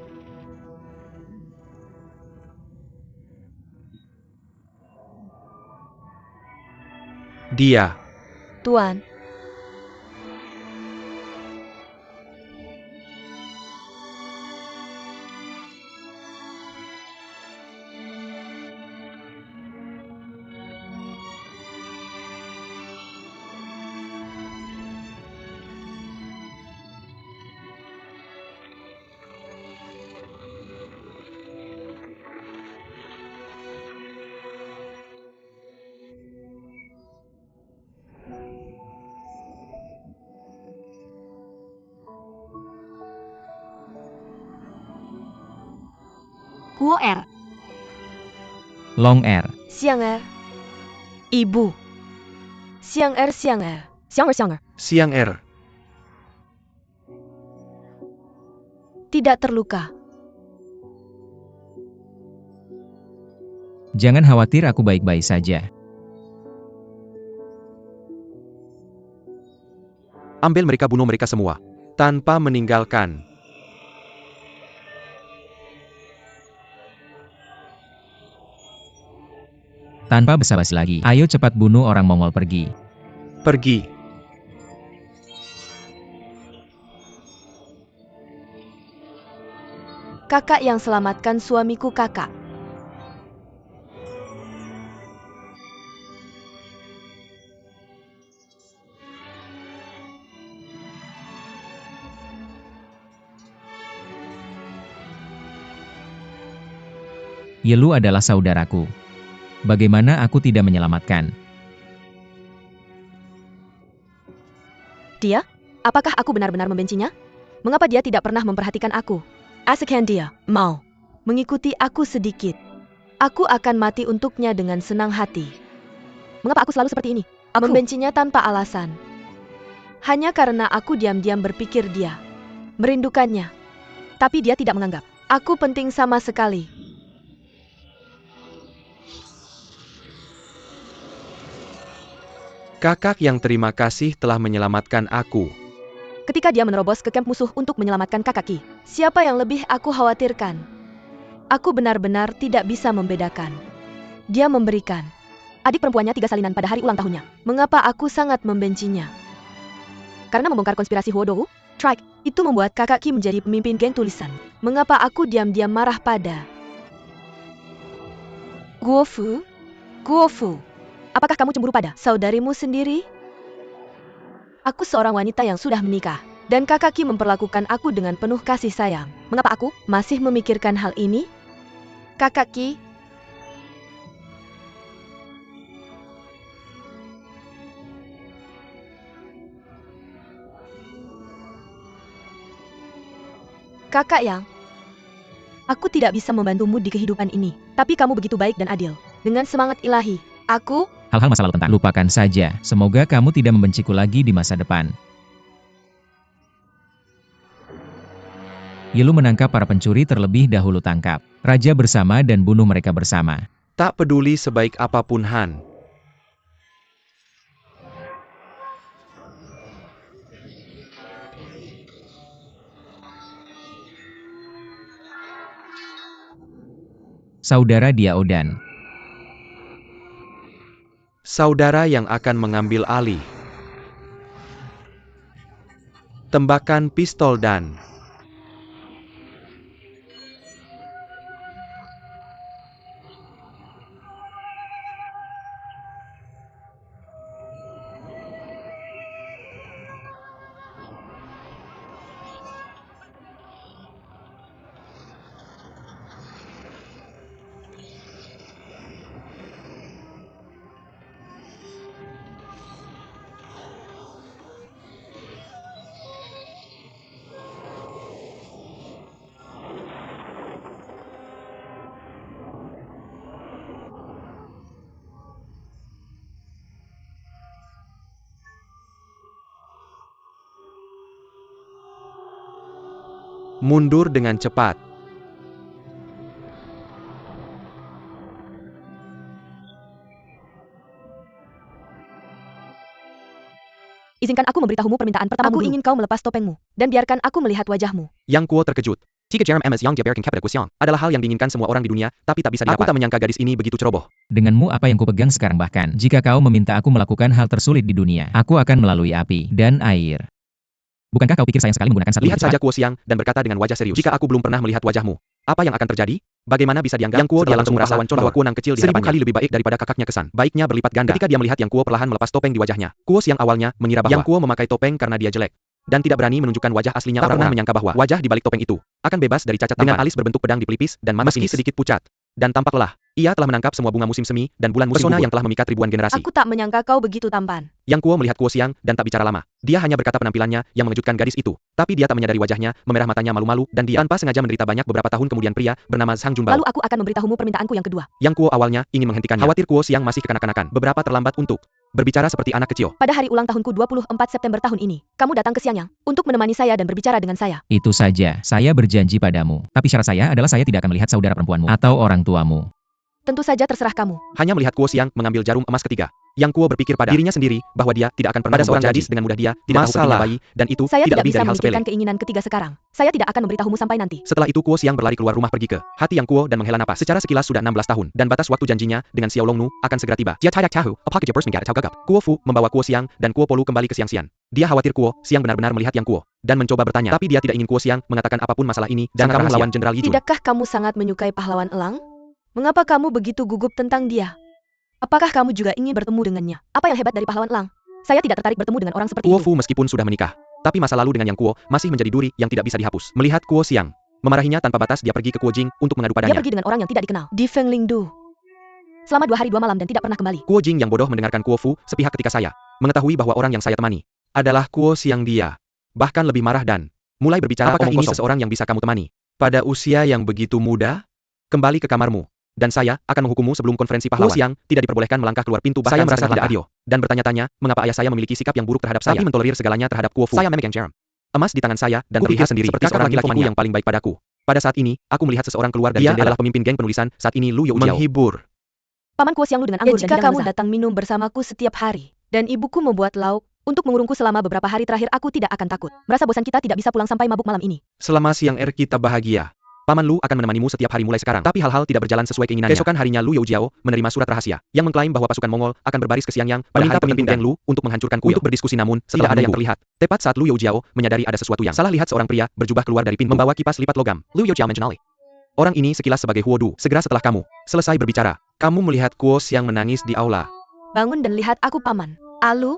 Dia. Tuan. Kuo R. Long R. Siang Er. Ibu. Siang Er, Siang Er. Siang Er, Siang Er. Siang Er. Tidak terluka. Jangan khawatir, aku baik-baik saja. Ambil mereka, bunuh mereka semua. Tanpa meninggalkan. Tanpa basa-basi lagi, ayo cepat bunuh orang Mongol, pergi. Pergi. Kakak yang selamatkan suamiku, kakak. Yelu adalah saudaraku. Bagaimana aku tidak menyelamatkan? Dia? Apakah aku benar-benar membencinya? Mengapa dia tidak pernah memperhatikan aku? Asalkan dia mau mengikuti aku sedikit, aku akan mati untuknya dengan senang hati. Mengapa aku selalu seperti ini? Membencinya tanpa alasan. Hanya karena aku diam-diam berpikir dia merindukannya. Tapi dia tidak menganggap aku penting sama sekali. Kakak yang terima kasih telah menyelamatkan aku. Ketika dia menerobos ke kamp musuh untuk menyelamatkan kakak Ki, siapa yang lebih aku khawatirkan? Aku benar-benar tidak bisa membedakan. Dia memberikan adik perempuannya 3 salinan pada hari ulang tahunnya. Mengapa aku sangat membencinya? Karena membongkar konspirasi Huodohu? Trike, itu membuat kakak Ki menjadi pemimpin geng tulisan. Mengapa aku diam-diam marah pada Guofu? Guofu, apakah kamu cemburu pada saudarimu sendiri? Aku seorang wanita yang sudah menikah, dan kakak Ki memperlakukan aku dengan penuh kasih sayang. Mengapa aku masih memikirkan hal ini? Kakak Ki, Kakak Yang, aku tidak bisa membantumu di kehidupan ini, tapi kamu begitu baik dan adil. Dengan semangat ilahi, aku Hal-hal masa lalu tentang lupakan saja. Semoga kamu tidak membenciku lagi di masa depan. Yelu menangkap para pencuri terlebih dahulu. Tangkap raja bersama dan bunuh mereka bersama. Tak peduli sebaik apapun Han. Saudara Diaodan. Saudara yang akan mengambil alih. Tembakan pistol dan mundur dengan cepat. izinkan aku memberitahumu permintaan pertamamu. Aku ingin kau melepas topengmu, dan biarkan aku melihat wajahmu. Yang Kuo terkejut. Jika Jerem MS Yang Jeberking Kepada Kusiang adalah hal yang diinginkan semua orang di dunia, tapi tak bisa didapat. Aku tak menyangka gadis ini begitu ceroboh. Denganmu apa yang kupegang sekarang, bahkan jika kau meminta aku melakukan hal tersulit di dunia, aku akan melalui api dan air. Bukankah kau pikir sayang sekali menggunakan satu Lihat saja Kuo Siang dan berkata dengan wajah serius. Jika aku belum pernah melihat wajahmu, apa yang akan terjadi? Bagaimana bisa dianggap? Yang Kuo dia langsung merasa bahwa Kuo Nang kecil di hadapannya 1000 kali lebih baik daripada kakaknya kesan. Baiknya berlipat ganda. Ketika dia melihat Yang Kuo perlahan melepas topeng di wajahnya, Kuo Siang awalnya mengira bahwa Yang Kuo memakai topeng karena dia jelek dan tidak berani menunjukkan wajah aslinya. Tak pernah menyangka bahwa wajah di balik topeng itu akan bebas dari cacat dengan alis berbentuk pedang di pelipis dan mata meski sedikit pucat dan tampak lelah. Ia telah menangkap semua bunga musim semi dan bulan musim gugur yang telah memikat ribuan generasi. Aku tak menyangka kau begitu tampan. Yang Kuo melihat Kuo Xiang dan tak bicara lama. Dia hanya berkata penampilannya yang mengejutkan gadis itu. Tapi dia tak menyadari wajahnya, memerah matanya malu-malu, dan dia tanpa sengaja menderita banyak beberapa tahun kemudian pria bernama Zhang Junbao. Lalu aku akan memberitahumu permintaanku yang kedua. Yang Kuo awalnya ingin menghentikannya. Khawatir Kuo Xiang masih kekanak-kanakan. Beberapa terlambat untuk berbicara seperti anak kecil. Pada hari ulang tahunku 24 September tahun ini, kamu datang ke Xiangyang untuk menemani saya dan berbicara dengan saya. Itu saja, saya berjanji padamu. Tapi syarat saya adalah saya tidak akan melihat saudara perempuanmu atau orang tuamu. Tentu saja terserah kamu. Hanya melihat Kuo Xiang mengambil jarum emas ketiga. Yang Kuo berpikir pada dirinya sendiri bahwa dia tidak akan pernah pada seorang gadis dengan mudah dia tidak tahu pentingnya bayi, dan itu Saya tidak tidak lebih bisa dari hal sepele. memikirkan keinginan ketiga sekarang. Saya tidak akan memberitahumu sampai nanti. Setelah itu Kuo Xiang berlari keluar rumah pergi ke hati Yang Kuo dan menghela napas. Secara sekilas sudah 16 tahun dan batas waktu janjinya dengan Xiao Longnu akan segera tiba. Jia tidak tahu apakah Jepers menggigit atau gagap. Kuo Fu membawa Kuo Xiang dan Kuo Polu kembali ke Xiangxian. Dia khawatir Kuo Xiang benar-benar melihat Yang Kuo dan mencoba bertanya, tapi dia tidak ingin Kuo Xiang mengatakan apapun masalah ini dan kamu melawan Jenderal Yi Jun. Tidakkah kamu sangat menyukai pahlawan elang? Mengapa kamu begitu gugup tentang dia? Apakah kamu juga ingin bertemu dengannya? Apa yang hebat dari pahlawan elang? Saya tidak tertarik bertemu dengan orang seperti Kuo itu. Fu meskipun sudah menikah, tapi masa lalu dengan Yang Kuo masih menjadi duri yang tidak bisa dihapus. Melihat Kuo Xiang memarahinya tanpa batas, dia pergi ke Kuo Jing untuk mengadu Dia padanya. pergi dengan orang yang tidak dikenal, Di Feng Lingdu. Selama 2 hari 2 malam dan tidak pernah kembali. Kuo Jing yang bodoh mendengarkan Kuo Fu sepihak ketika saya mengetahui bahwa orang yang saya temani adalah Kuo Xiang. Dia bahkan lebih marah dan mulai berbicara, apakah ini seseorang yang bisa kamu temani pada usia yang begitu muda? Kembali ke kamarmu. Dan saya akan menghukummu sebelum konferensi pahlawan. Kuo Xiang tidak diperbolehkan melangkah keluar pintu, bahkan saya merasa tidak adil dan bertanya-tanya mengapa ayah saya memiliki sikap yang buruk terhadap saya, tapi mentolerir segalanya terhadap Kuo Fu. Saya memegang jarum emas di tangan saya dan terlihat sendiri seperti seorang laki-lakiku yang paling baik padaku. Pada saat ini, aku melihat seseorang keluar dari jendela. Dia adalah pemimpin geng penulisan saat ini, Lu Youjiao. Menghibur. Paman Kuo Xiang Lu dengan anggur dan jika kamu datang minum bersamaku setiap hari dan ibuku membuat lauk untuk mengurungku selama beberapa hari terakhir, aku tidak akan takut. Merasa bosan kita tidak bisa pulang sampai mabuk malam ini. Selama siang kita bahagia. Paman Lu akan menemanimu setiap hari mulai sekarang. Tapi hal-hal tidak berjalan sesuai keinginannya. Keesokan harinya Lu Youjiao menerima surat rahasia yang mengklaim bahwa pasukan Mongol akan berbaris ke Xiangyang pada hari pemimpin geng Lu untuk menghancurkan kuil. Untuk berdiskusi namun tidak ada yang terlihat. Tepat saat Lu Youjiao menyadari ada sesuatu yang salah, lihat seorang pria berjubah keluar dari pintu membawa kipas lipat logam. Lu Youjiao mengenali orang ini sekilas sebagai Huo Du. Segera setelah kamu selesai berbicara, kamu melihat Kuo Xiang menangis di aula. Bangun dan lihat aku, Paman. Alu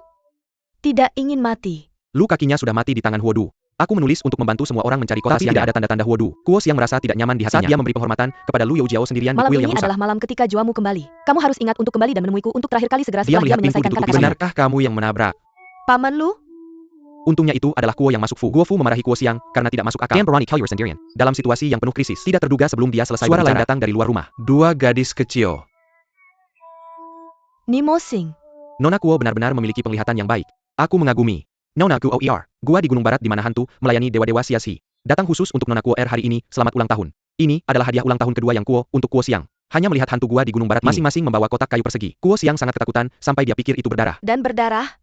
tidak ingin mati. Lu kakinya sudah mati di tangan Huo Du. Aku menulis untuk membantu semua orang mencari kota Xiang. Tidak ada tanda-tanda Huo Du. Kuo Xiang merasa tidak nyaman di hatinya. Saat dia memberi penghormatan kepada Lu Youjiao sendirian di Malam kuil ini yang rusak. adalah malam ketika jiwamu kembali. Kamu harus ingat untuk kembali dan menemuiku untuk terakhir kali segera Dia setelah dia melihat pintu menyelesaikan ditutup. kata-katanya. Benarkah kamu yang menabrak? Paman Lu? Untungnya itu adalah Kuo yang masuk. Kuo Fu memarahi Kuo Xiang karena tidak masuk akal. Can Barani kill your sendirian? Dalam situasi yang penuh krisis, tidak terduga sebelum dia selesai suara lain datang dari luar rumah. Dua gadis kecil. Nimo Sing. Nona Kuo benar-benar memiliki penglihatan yang baik. Aku mengagumi. Nona Kuo gua di Gunung Barat di mana hantu melayani dewa-dewa sia-si. Datang khusus untuk Nona Kuo hari ini. Selamat ulang tahun. Ini adalah hadiah ulang tahun kedua yang Kuo untuk Kuo Xiang. Hanya melihat hantu gua di Gunung Barat, masing-masing membawa kotak kayu persegi. Kuo Xiang sangat ketakutan sampai dia pikir itu berdarah. Dan berdarah?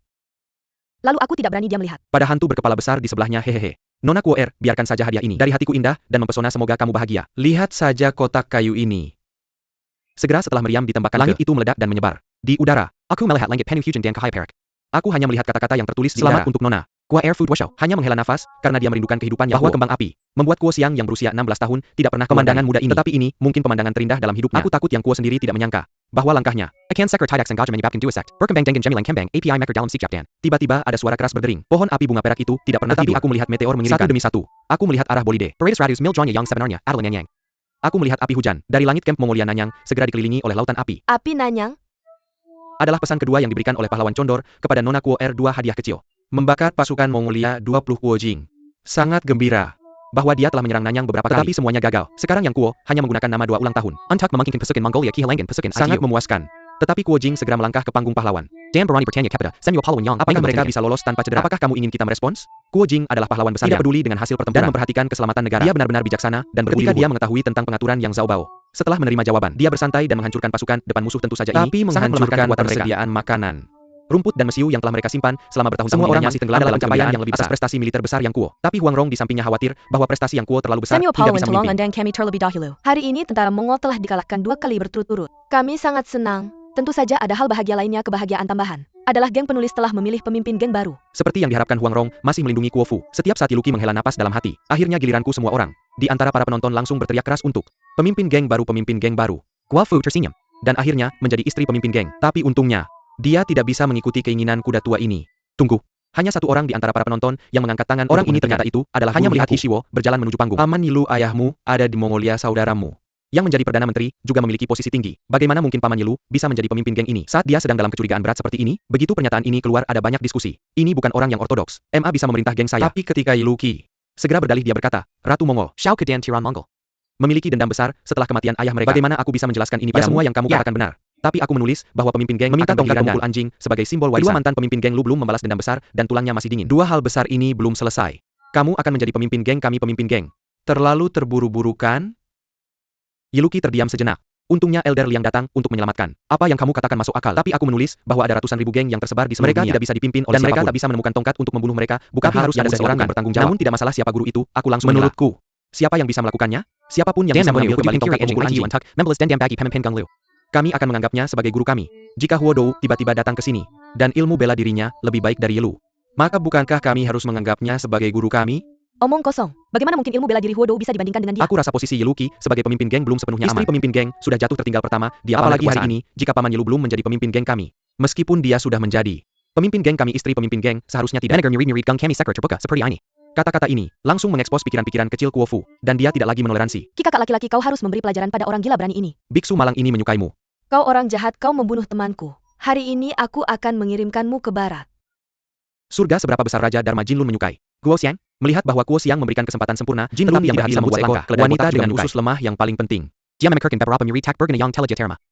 Lalu aku tidak berani dia melihat. Pada hantu berkepala besar di sebelahnya, hehehe. Nona Kuo biarkan saja hadiah ini. Dari hatiku indah dan mempesona, semoga kamu bahagia. Lihat saja kotak kayu ini. Segera setelah meriam ditembakkan, langit itu meledak dan menyebar di udara. Aku melihat langit penuh hujan dan cahaya perak. Aku hanya melihat kata-kata yang tertulis di udara. Selamat untuk Nona Kuo Food Washow. Hanya menghela nafas karena dia merindukan kehidupan yang bahwa kembang api membuat Kuo Xiang yang berusia 16 tahun tidak pernah pemandangan muda ini. Tetapi ini mungkin pemandangan terindah dalam hidupnya. Aku takut Yang Kuo sendiri tidak menyangka bahwa langkahnya akan sekret tidak sengaja menyebabkan dua sect. Berkembang dengan Gemilang Kembang API Maker dalam Sikjapdan. Tiba-tiba ada suara keras berdering. Pohon api bunga perak itu tidak pernah tidur. Aku melihat meteor mengiringkan satu demi satu. Aku melihat arah bolide. Paradis Radius Miljonya yang sebenarnya adalah Nanyang. Aku melihat api hujan dari langit camp Mongolia Nanyang segera dikelilingi oleh lautan api. Api Nanyang Adalah pesan kedua yang diberikan oleh pahlawan Condor kepada Nona Kuo 2 hadiah kecil. Membakar pasukan Mongolia 20 Kuo Jing. Sangat gembira bahwa dia telah menyerang Nanyang beberapa kali, tapi semuanya gagal. Sekarang Yang Kuo hanya menggunakan nama 2 ulang tahun. Antak memangkinkan pasukan Mongolia Kihalangan pasukan sangat memuaskan. Tetapi Kuo Jing segera melangkah ke panggung pahlawan. Dan Barani Britannia Capita, Samuel Pahlawan Yang. Apakah mereka bisa lolos tanpa cedera? Apakah kamu ingin kita merespons? Kuo Jing adalah pahlawan besar yang tidak peduli dengan hasil pertempuran dan memperhatikan keselamatan negara. Dia benar-benar bijaksana dan berbudi luhur. Ketika dia mengetahui tentang pengaturan Yang Zhao Bao, setelah menerima jawaban, dia bersantai dan menghancurkan pasukan depan musuh. Tentu saja Tapi ini sangat menghancurkan melemahkan persediaan makanan. Rumput dan mesiu yang telah mereka simpan selama bertahun-tahun. Semua orang masih tenggelam dalam capaian yang lebih besar, prestasi militer besar Yang Kuo. Tapi Huang Rong di sampingnya khawatir bahwa prestasi Yang Kuo terlalu besar, Samuel tidak Pahlawan bisa Tolong memimpin. dan kami terlebih dahulu. Hari ini tentara Mongol telah dikalahkan 2 kali berturut-turut. Kami sangat senang. Tentu saja ada hal bahagia lainnya. Kebahagiaan tambahan adalah geng penulis telah memilih pemimpin geng baru. Seperti yang diharapkan, Huang Rong masih melindungi Kuo Fu. Setiap saat Luki menghela napas dalam hati. Akhirnya giliranku. Semua orang di antara para penonton langsung berteriak keras untuk pemimpin geng baru, pemimpin geng baru. Kuo Fu tersenyum dan akhirnya menjadi istri pemimpin geng. Tapi untungnya dia tidak bisa mengikuti keinginan kuda tua ini. Tunggu. Hanya satu orang di antara para penonton yang mengangkat tangan. Orang ini ternyata itu adalah hanya melihat Hishiwo berjalan menuju panggung. Paman Nilu, ayahmu ada di Mongolia, saudaramu. Yang menjadi Perdana Menteri, juga memiliki posisi tinggi. Bagaimana mungkin Paman Yilu bisa menjadi pemimpin geng ini? Saat dia sedang dalam kecurigaan berat seperti ini, begitu pernyataan ini keluar ada banyak diskusi. Ini bukan orang yang ortodoks. MA bisa memerintah geng saya. Tapi ketika Yiluki segera berdalih dia berkata, Ratu Mongol, Shao Kedan Tiran Mongol. Memiliki dendam besar setelah kematian ayah mereka. Bagaimana aku bisa menjelaskan ini padamu? Semua yang kamu katakan benar. Tapi aku menulis bahwa pemimpin geng meminta tongkat pemukul anjing sebagai simbol warisan. Kedua mantan pemimpin geng Lu belum membalas dendam besar dan tulangnya masih dingin. Dua hal besar ini belum selesai. Kamu akan menjadi pemimpin geng kami pemimpin geng. Terlalu terburu-buru kan? Yiluki terdiam sejenak. Untungnya Elder Liang datang untuk menyelamatkan. Apa yang kamu katakan masuk akal. Tapi aku menulis bahwa ada ratusan ribu geng yang tersebar di seluruh dunia. Mereka tidak bisa dipimpin oleh siapapun. Dan mereka tak bisa menemukan tongkat untuk membunuh mereka. Bukan harus ada seseorang yang bertanggung jawab. Namun tidak masalah siapa guru itu, aku langsung menurutku. Siapa yang bisa melakukannya? Siapapun yang bisa mengambil kembali tongkat pemukul anjing. Kami akan menganggapnya sebagai guru kami. Jika Huo Dou tiba-tiba datang ke sini, dan ilmu bela dirinya lebih baik dari Yilu, maka bukankah kami harus menganggapnya sebagai guru kami? Omong kosong. Bagaimana mungkin ilmu bela diri Huo Dou bisa dibandingkan dengan dia? Aku rasa posisi Yiluki sebagai pemimpin geng belum sepenuhnya aman. Istri pemimpin geng sudah jatuh tertinggal pertama di awal hari ini jika Paman Yilu belum menjadi pemimpin geng kami. Meskipun dia sudah menjadi pemimpin geng kami, istri pemimpin geng seharusnya tidak. Kata-kata ini langsung mengekspos pikiran-pikiran kecil Kuo Fu, dan dia tidak lagi menoleransi. Kakak laki-laki, kau harus memberi pelajaran pada orang gila berani ini. Biksu malang ini menyukaimu. Kau orang jahat, kau membunuh temanku. Hari ini aku akan mengirimkanmu ke barat. Surga seberapa besar Raja Dharma Jinlun menyukai. Guo Xiang melihat bahwa Guo Xiang memberikan kesempatan sempurna, Jinlun yang berhasil membuat langkah, wanita dengan usus lemah yang paling penting.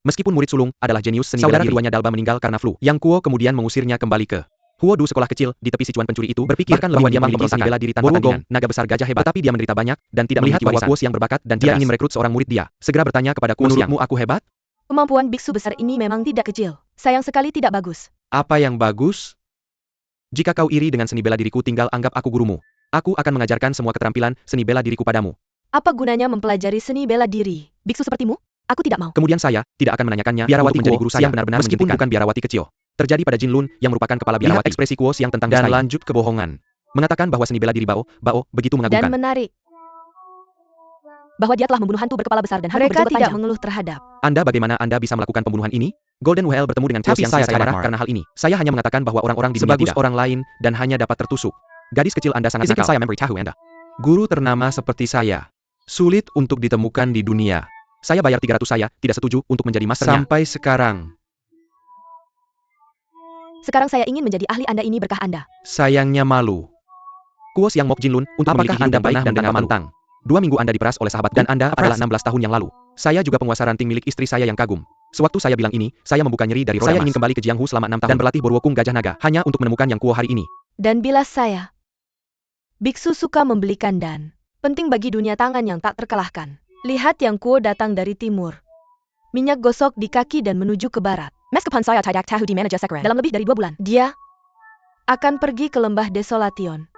Meskipun murid sulung adalah jenius seni bela diri, saudara Dalba meninggal karena flu. Yang Kuo kemudian mengusirnya kembali ke Huo Du. Sekolah kecil di tepi Sichuan pencuri itu berpikir bahwa dia memiliki seni bela diri tanpa tandingan, naga besar gajah hebat, tetapi dia menderita banyak dan tidak melihat bahwa Guo Xiang berbakat dan dia ingin merekrut seorang murid dia. Segera bertanya kepada Guo Xiang, menurutmu aku hebat? Kemampuan biksu besar ini memang tidak kecil. Sayang sekali tidak bagus. Apa yang bagus? Jika kau iri dengan seni bela diriku, tinggal anggap aku gurumu. Aku akan mengajarkan semua keterampilan seni bela diriku padamu. Apa gunanya mempelajari seni bela diri? Biksu sepertimu? Aku tidak mau. Kemudian saya tidak akan menanyakannya biarawati menjadi guru saya benar-benar meskipun bukan biarawati kecil. Terjadi pada Jinlun yang merupakan kepala biarawati. Ekspresi Kuo Xiang tentang dan lanjut kebohongan. Mengatakan bahwa seni bela diri Bao begitu mengagumkan. Dan menarik. Bahwa dia telah membunuh hantu berkepala besar dan mereka tidak mengeluh terhadap. Bagaimana Anda bisa melakukan pembunuhan ini? Golden Whale bertemu dengan Kuo Xiang. Saya marah karena hal ini. Saya hanya mengatakan bahwa orang-orang di dunia tidak orang lain dan hanya dapat tertusuk. Gadis kecil Anda sangat nakal. Guru ternama seperti saya sulit untuk ditemukan di dunia. Saya bayar 300, saya tidak setuju untuk menjadi masternya. Sampai sekarang. Sekarang saya ingin menjadi ahli Anda, ini berkah Anda. Sayangnya malu. Kuo Xiang Mok Jinlun untuk apakah Anda baik dan tanpa mantang? 2 minggu Anda diperas oleh sahabat dan Anda adalah 16 tahun yang lalu. Saya juga penguasa ranting milik istri saya yang kagum. Sewaktu saya bilang ini, saya membuka nyeri dari roda emas. Saya ingin kembali ke Jianghu selama 6 tahun dan berlatih Borwokung Gajah Naga hanya untuk menemukan yang Kuo hari ini. Dan bila saya, biksu suka membelikan dan penting bagi dunia tangan yang tak terkalahkan. Lihat yang Kuo datang dari timur. Minyak gosok di kaki dan menuju ke barat. Meskipun saya tidak tahu di mana sekarang. Dalam lebih dari 2 bulan, dia akan pergi ke lembah Desolation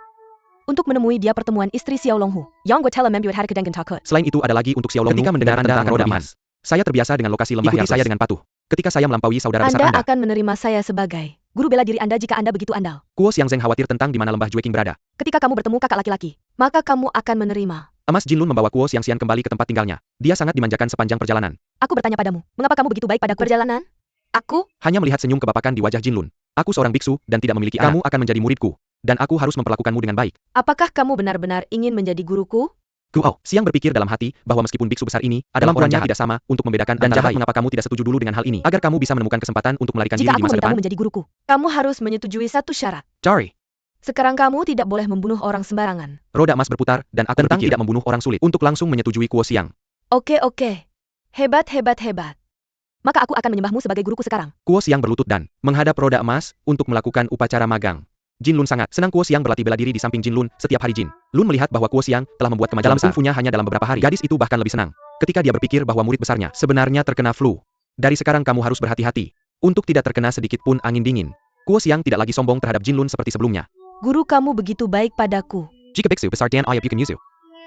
untuk menemui dia pertemuan istri Xiao Longhu. Yang gue telah membuat hari kedengan takut. Selain itu ada lagi untuk Xiao Longhu. Ketika mendengar tentang roda emas, saya terbiasa dengan lokasi lembah yang saya dengan patuh. Ketika saya melampaui saudara besar Anda akan menerima saya sebagai guru bela diri Anda jika Anda begitu andal. Kuo Xiang Zeng khawatir tentang di mana lembah Jueking berada. Ketika kamu bertemu kakak laki-laki, maka kamu akan menerima. Emas Jinlun membawa Kuo Xiang Xian kembali ke tempat tinggalnya. Dia sangat dimanjakan sepanjang perjalanan. Aku bertanya padamu, mengapa kamu begitu baik padaku? Perjalanan? Aku hanya melihat senyum kebapakan di wajah Jinlun. Aku seorang biksu dan tidak memiliki anak. Kamu akan menjadi muridku, dan aku harus memperlakukanmu dengan baik. Apakah kamu benar-benar ingin menjadi guruku? Guo Xiang berpikir dalam hati bahwa meskipun biksu besar ini adalah orangnya tidak sama untuk membedakan dan jahat, mengapa kamu tidak setuju dulu dengan hal ini agar kamu bisa menemukan kesempatan untuk melarikan diri di masa depan? Jika aku memintamu menjadi guruku, kamu harus menyetujui satu syarat. Sorry. Sekarang kamu tidak boleh membunuh orang sembarangan. Roda emas berputar dan aku tentang tidak membunuh orang sulit untuk langsung menyetujui Kuo Xiang. Oke. Hebat. Maka aku akan menyembahmu sebagai guruku sekarang. Kuo Xiang berlutut dan menghadap roda emas untuk melakukan upacara magang. Jinlun sangat senang Kuo Xiang berlatih bela diri di samping Jinlun setiap hari. Jinlun melihat bahwa Kuo Xiang telah membuat kemajuan dalam kungfunya hanya dalam beberapa hari. Gadis itu bahkan lebih senang ketika dia berpikir bahwa murid besarnya sebenarnya terkena flu. Dari sekarang kamu harus berhati-hati untuk tidak terkena sedikit pun angin dingin. Kuo Xiang tidak lagi sombong terhadap Jinlun seperti sebelumnya. Guru kamu begitu baik padaku. Jika biksu besar Tian Ayap Yuken Yuzu.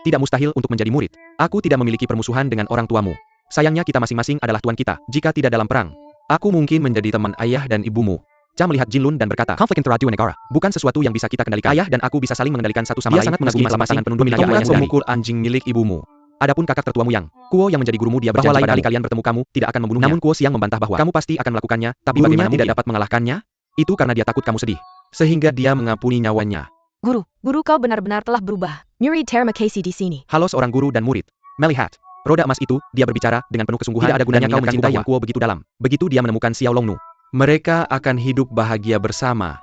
Tidak mustahil untuk menjadi murid. Aku tidak memiliki permusuhan dengan orang tuamu. Sayangnya kita masing-masing adalah tuan kita. Jika tidak dalam perang, aku mungkin menjadi teman ayah dan ibumu. Cha melihat Jinlun dan berkata, konflik antara dua negara bukan sesuatu yang bisa kita kendalikan. Ayah dan aku bisa saling mengendalikan satu sama lain. Dia sangat mengagumi pasangan penuh dominasi ayahnya sendiri. Memukul anjing milik ibumu. Adapun kakak tertuamu yang Kuo yang menjadi gurumu, dia berjanji lain kali kalian bertemu kamu tidak akan membunuhnya. Namun Kuo Xiang membantah bahwa kamu pasti akan melakukannya, tapi bagaimana tidak dapat mengalahkannya? Itu karena dia takut kamu sedih, sehingga dia mengampuni nyawanya. Guru kau benar-benar telah berubah. Murid terima kasih di sini. Halo seorang guru dan murid. Melihat Roda emas itu, dia berbicara dengan penuh kesungguhan. Tidak ada gunanya kau mencintai Yang Kuo begitu dalam. Begitu dia menemukan Xiao Longnu, mereka akan hidup bahagia bersama.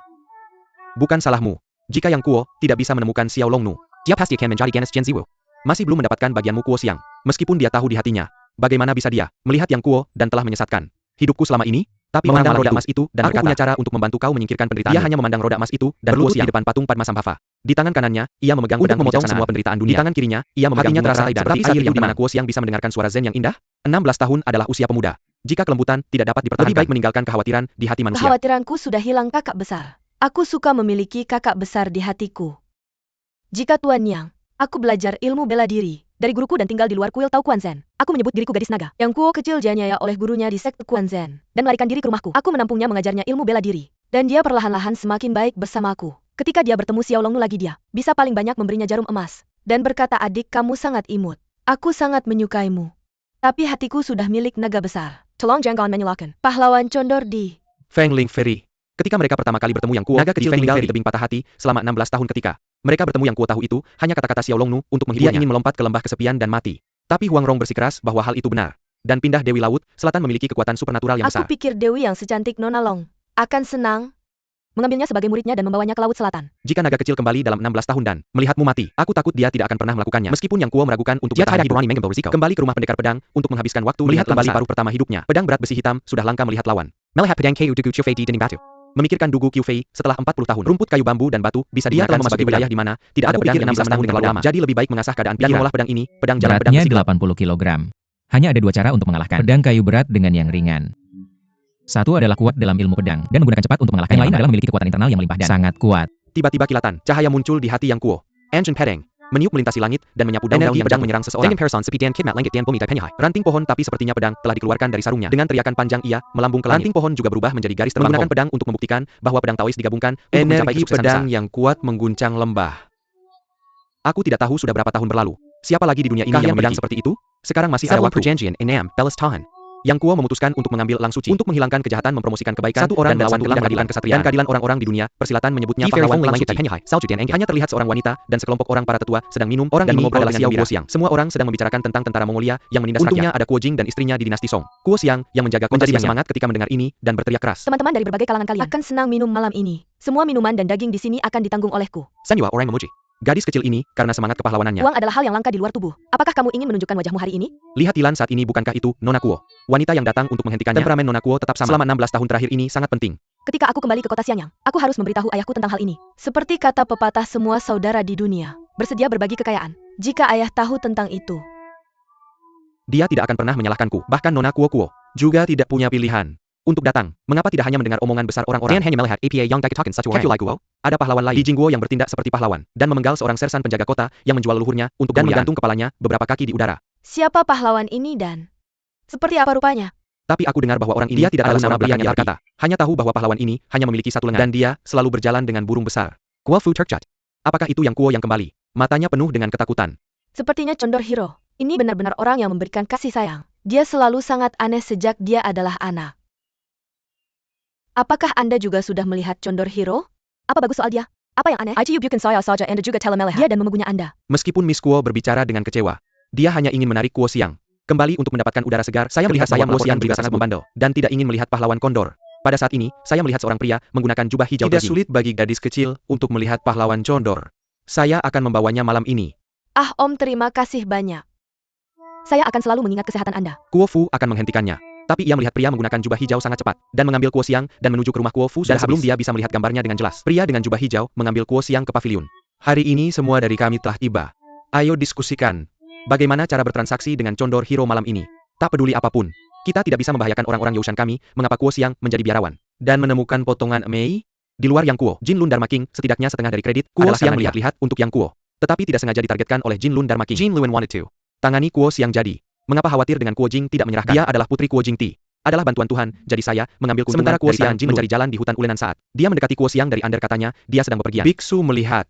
Bukan salahmu. Jika Yang Kuo tidak bisa menemukan Xiao Longnu, dia pasti akan menjadi Ganes Chen Ziwu. Masih belum mendapatkan bagianmu Kuo Xiang. Meskipun dia tahu di hatinya, bagaimana bisa dia melihat Yang Kuo dan telah menyesatkan hidupku selama ini? Tapi memandang roda emas itu dan berkata, punya cara untuk membantu kau menyingkirkan penderitaan. Dia hanya memandang roda emas itu dan berlutut di depan patung Padmasambhava. Di tangan kanannya, ia memegang pedang memotong semua penderitaan dunia. Di tangan kirinya, ia memegang hatinya terasa seperti air yang di mana Kuo Xiang bisa mendengarkan suara zen yang indah. 16 tahun adalah usia pemuda. Jika kelembutan tidak dapat dipertahankan, lebih baik meninggalkan kekhawatiran di hati manusia. Kekhawatiranku sudah hilang kakak besar. Aku suka memiliki kakak besar di hatiku. Jika Tuan Yang, aku belajar ilmu bela diri dari guruku dan tinggal di luar kuil Tao Kuan Zen. Aku menyebut diriku gadis naga. Yang Kuo kecil dianiaya oleh gurunya di sekte Kuan Zen dan melarikan diri ke rumahku. Aku menampungnya mengajarnya ilmu bela diri. Dan dia perlahan-lahan semakin baik bersamaku. Ketika dia bertemu Xiao Longnu lagi dia bisa paling banyak memberinya jarum emas. Dan berkata, adik kamu sangat imut. Aku sangat menyukaimu. Tapi hatiku sudah milik naga besar. Tolong jangan menyalahkan. Pahlawan condor di Feng Ling Ferry. Ketika mereka pertama kali bertemu Yang Kuo, naga kecil tinggal di tebing patah hati selama 16 tahun ketika mereka bertemu. Yang Kuo tahu itu hanya kata-kata Xiao Longnu untuk menghiburnya. Dia ingin melompat ke lembah kesepian dan mati. Tapi Huang Rong bersikeras bahwa hal itu benar. Dan pindah Dewi Laut Selatan memiliki kekuatan supernatural yang besar. Aku pikir Dewi yang secantik Nona Long akan senang mengambilnya sebagai muridnya dan membawanya ke Laut Selatan. Jika naga kecil kembali dalam 16 tahun dan melihatmu mati, aku takut dia tidak akan pernah melakukannya. Meskipun Yang Kuo meragukan untuk bertahan hidup, kembali ke rumah pendekar pedang untuk menghabiskan waktu melihat kembali paruh pertama hidupnya. Pedang berat besi hitam sudah langka melihat lawan. Melihat pedang Ku Dugu Chufei di dinding batu. Memikirkan Dugu Qiufei setelah 40 tahun. Rumput kayu bambu dan batu bisa digunakan sebagai wilayah di mana tidak ada pedang yang bisa menang dengan lama. Jadi lebih baik mengasah keadaan pikiran dan mengolah pedang ini, pedang jalan pedang besi. Beratnya 80 kg. Hanya ada dua cara untuk mengalahkan pedang kayu berat dengan yang ringan. Satu adalah kuat dalam ilmu pedang dan menggunakan cepat untuk mengalahkan. Yang lain adalah memiliki kekuatan internal yang melimpah dan sangat kuat. Tiba-tiba kilatan cahaya muncul di hati Yang Kuo. Ancient Pedang meniup melintasi langit dan menyapu daun-daun yang pedang menyerang seseorang. Ranting pohon tapi sepertinya pedang telah dikeluarkan dari sarungnya. Dengan teriakan panjang ia melambung ke langit. Ranting pohon juga berubah menjadi garis terbang. Menggunakan pedang untuk membuktikan bahwa pedang Taois digabungkan untuk mencapai kesuksesan besar. Yang kuat mengguncang lembah. Aku tidak tahu sudah berapa tahun berlalu. Siapa lagi di dunia ini yang pedang seperti itu? Sekarang masih ada waktu. Yang Kuo memutuskan untuk mengambil Lang Suci untuk menghilangkan kejahatan, mempromosikan kebaikan, satu orang dan melawan keadilan kesatriaan dan keadilan. Orang-orang di dunia persilatan menyebutnya pahlawan Lang Suci. Hanya terlihat seorang wanita dan sekelompok orang para tetua sedang minum. Orang ini adalah Xiao Kuo Xiang. Semua orang sedang membicarakan tentang tentara Mongolia yang menindas rakyat. Untungnya ada Kuo Jing dan istrinya di dinasti Song. Kuo Xiang yang menjaga kota menjadi semangat ketika mendengar ini dan berteriak keras. Teman-teman dari berbagai kalangan kalian akan senang minum malam ini. Semua minuman dan daging di sini akan ditanggung olehku. Sanyua orang memuji gadis kecil ini karena semangat kepahlawanannya. Uang adalah hal yang langka di luar tubuh. Apakah kamu ingin menunjukkan wajahmu hari ini? Lihat Tilan saat ini, bukankah itu Nona Kuo? Wanita yang datang untuk menghentikannya. Temperamen Nona Kuo tetap sama. Selama 16 tahun terakhir ini sangat penting. Ketika aku kembali ke kota Xiangyang, aku harus memberitahu ayahku tentang hal ini. Seperti kata pepatah, semua saudara di dunia bersedia berbagi kekayaan. Jika ayah tahu tentang itu, dia tidak akan pernah menyalahkanku. Bahkan Nona Kuo juga tidak punya pilihan untuk datang. Mengapa tidak hanya mendengar omongan besar orang-orang? Dan hanya melihat APA yang dikatakan satu orang. Ada pahlawan lain di Jingguo yang bertindak seperti pahlawan dan memenggal seorang sersan penjaga kota yang menjual leluhurnya untuk dan menggantung kepalanya beberapa kaki di udara. Siapa pahlawan ini dan seperti apa rupanya? Tapi aku dengar bahwa orang ini dia tidak tahu nama pria yang berkata. Hanya tahu bahwa pahlawan ini hanya memiliki satu lengan dan dia selalu berjalan dengan burung besar. Kuo Fu Turkjat. Apakah itu Yang Kuo yang kembali? Matanya penuh dengan ketakutan. Sepertinya Condor Hero. Ini benar-benar orang yang memberikan kasih sayang. Dia selalu sangat aneh sejak dia adalah anak. Apakah Anda juga sudah melihat Condor Hero? Apa bagus soal dia? Apa yang aneh? ITU bukan saya saja, Anda juga telah melihat dia dan memegunya Anda. Meskipun Miss Kuo berbicara dengan kecewa, dia hanya ingin menarik Kuo Xiang kembali untuk mendapatkan udara segar. Saya melihat Kuo Xiang juga sangat membandel dan tidak ingin melihat pahlawan kondor. Pada saat ini, saya melihat seorang pria menggunakan jubah hijau. Tidak sulit bagi gadis kecil untuk melihat pahlawan condor. Saya akan membawanya malam ini. Ah, Om, terima kasih banyak. Saya akan selalu mengingat kesehatan Anda. Kuo Fu akan menghentikannya. Tapi ia melihat pria menggunakan jubah hijau sangat cepat dan mengambil Kuo Xiang dan menuju ke rumah Kuo Fu sebelum dia bisa melihat gambarnya dengan jelas. Pria dengan jubah hijau mengambil Kuo Xiang ke pavilion. Hari ini semua dari kami telah tiba. Ayo diskusikan. Bagaimana cara bertransaksi dengan Condor Hero malam ini? Tak peduli apapun. Kita tidak bisa membahayakan orang-orang Youshan kami. Mengapa Kuo Xiang menjadi biarawan dan menemukan potongan Mei? Di luar Yang Kuo, Jin Lun Dharma King setidaknya setengah dari kredit Kuo Xiang melihat-lihat untuk Yang Kuo. Tetapi tidak sengaja ditargetkan oleh Jin Lun Dharma King. Jin Lun wanted to tangani Kuo Xiang jadi. Mengapa khawatir dengan Kuo Jing tidak menyerahkan? Dia adalah putri Kuo Jing Ti. Adalah bantuan Tuhan, jadi saya mengambil keuntungan. Sementara Kuo Xiang mencari jalan di hutan ulenan saat dia mendekati Kuo Xiang dari under katanya, dia sedang bepergian. Biksu melihat.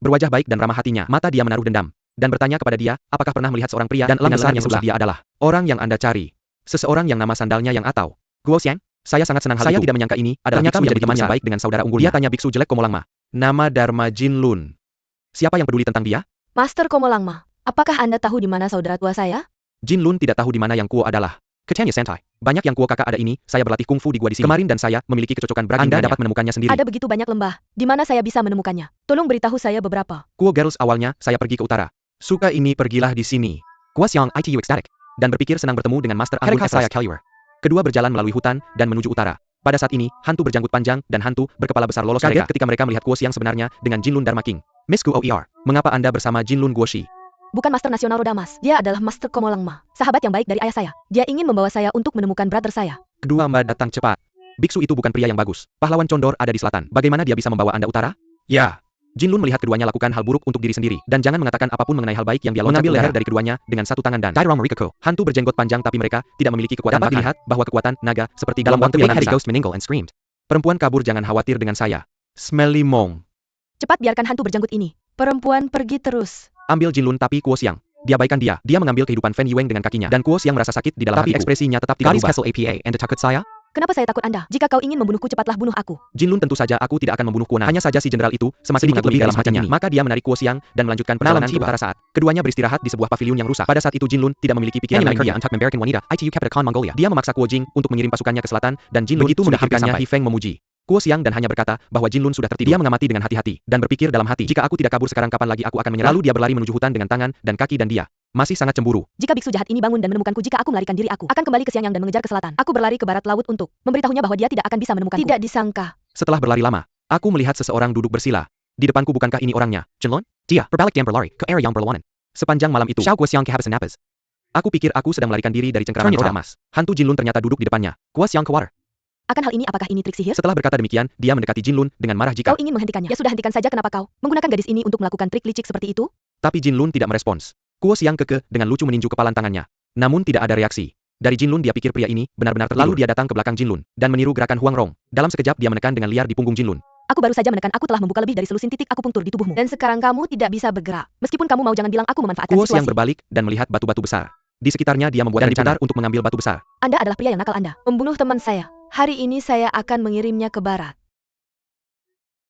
Berwajah baik dan ramah hatinya, mata dia menaruh dendam. Dan bertanya kepada dia, apakah pernah melihat seorang pria dan lengan yang sebelah dia adalah orang yang Anda cari. Seseorang yang nama sandalnya yang atau. Kuo Xiang, saya sangat senang hal itu. Saya tidak menyangka ini adalah ternyata menjadi teman yang baik dengan saudara unggulnya. Dia tanya biksu jelek Komolangma. Nama Dharma Jin Lun. Siapa yang peduli tentang dia? Master Komolangma, apakah Anda tahu di mana saudara tua saya? Jin Lun tidak tahu di mana yang Kuo adalah. Kecanya santai. Banyak yang Kuo kakak ada ini, saya berlatih kungfu di gua di sini. Kemarin dan saya memiliki kecocokan beragam. Anda dapat menemukannya sendiri. Ada begitu banyak lembah. Di mana saya bisa menemukannya? Tolong beritahu saya beberapa. Kuo Girls awalnya, saya pergi ke utara. Suka ini pergilah di sini. Kuo Xiang ITU ecstatic. Dan berpikir senang bertemu dengan Master Anggun saya Kelliwer. Kedua berjalan melalui hutan, dan menuju utara. Pada saat ini, hantu berjanggut panjang, dan hantu berkepala besar lolos kaget ketika mereka melihat Kuo Xiang sebenarnya, dengan Jin Lun Dharma King. Miss Guo Er, mengapa Anda bersama Jin Lun Guoshi? Bukan Master Nasional Roda Emas. Dia adalah Master Komolangma. Sahabat yang baik dari ayah saya. Dia ingin membawa saya untuk menemukan brother saya. Kedua Mbak datang cepat. Biksu itu bukan pria yang bagus. Pahlawan Condor ada di selatan. Bagaimana dia bisa membawa Anda utara? Ya. Jin Lun melihat keduanya lakukan hal buruk untuk diri sendiri. Dan jangan mengatakan apapun mengenai hal baik yang dia loncat mengambil leher dari keduanya dengan satu tangan dan hantu berjenggot panjang tapi mereka tidak memiliki kekuatan. Dapat dilihat bahwa kekuatan naga seperti dalam waktu yang nanti. Perempuan kabur, jangan khawatir dengan saya. Smelly Mong. Cepat biarkan hantu berjanggut ini. Perempuan pergi terus. Ambil Jin Lun tapi Kuo Xiang. Diabaikan dia. Dia mengambil kehidupan Fen Yueng dengan kakinya. Dan Kuo Xiang merasa sakit di dalam hati. Ekspresinya tetap tidak berubah. takut saya? Kenapa saya takut Anda? Jika kau ingin membunuhku, cepatlah bunuh aku. Jin Lun, tentu saja aku tidak akan membunuh Kuo Na. Hanya saja si jenderal itu semakin mengat lebih dalam hatinya. Maka dia menarik Kuo Xiang dan melanjutkan perjalanan ke utara saat keduanya beristirahat di sebuah paviliun yang rusak. Pada saat itu Jin Lun tidak memiliki pikiran lain. Dia memaksa Kuo Jing untuk mengirim pasukannya ke selatan dan Jin Lun begitu memikirkannya Hi Feng memuji Kuo Xiang dan hanya berkata bahwa Jin Lun sudah tertidur. Dia mengamati dengan hati-hati dan berpikir dalam hati, jika aku tidak kabur sekarang kapan lagi aku akan menyerah. Lalu dia berlari menuju hutan dengan tangan dan kaki dan dia masih sangat cemburu. Jika biksu jahat ini bangun dan menemukanku jika aku melarikan diri, aku akan kembali ke Xiangyang dan mengejar ke selatan. Aku berlari ke barat laut untuk memberitahunya bahwa dia tidak akan bisa menemukanku. Tidak disangka. Setelah berlari lama, aku melihat seseorang duduk bersila. Di depanku, bukankah ini orangnya? Jin Lun? Dia berbalik dan berlari ke area yang berlawanan. Sepanjang malam itu, aku pikir aku sedang melarikan diri dari cengkraman roda emas. Hantu Jin Lun ternyata duduk di depannya. Kuo Xiang khawatir. Akan hal ini, apakah ini trik sihir? Setelah berkata demikian, dia mendekati Jin Lun dengan marah. Jika kau ingin menghentikannya, ya sudah, hentikan saja. Kenapa kau menggunakan gadis ini untuk melakukan trik licik seperti itu? Tapi Jin Lun tidak merespons. Kuo Xiang kekeh dengan lucu meninju kepalan tangannya. Namun tidak ada reaksi. Dari Jin Lun dia pikir pria ini benar-benar tertidur. Lalu dia datang ke belakang Jin Lun dan meniru gerakan Huang Rong. Dalam sekejap dia menekan dengan liar di punggung Jin Lun. Aku baru saja menekan. Aku telah membuka lebih dari selusin titik akupunktur di tubuhmu. Dan sekarang kamu tidak bisa bergerak. Meskipun kamu mau, jangan bilang aku memanfaatkan Kuo situasi. Xiang berbalik dan melihat batu-batu besar. Di sekitarnya dia membuat rencana untuk mengambil batu besar. Anda adalah pria yang nakal. Anda membunuh teman saya. Hari ini saya akan mengirimnya ke barat.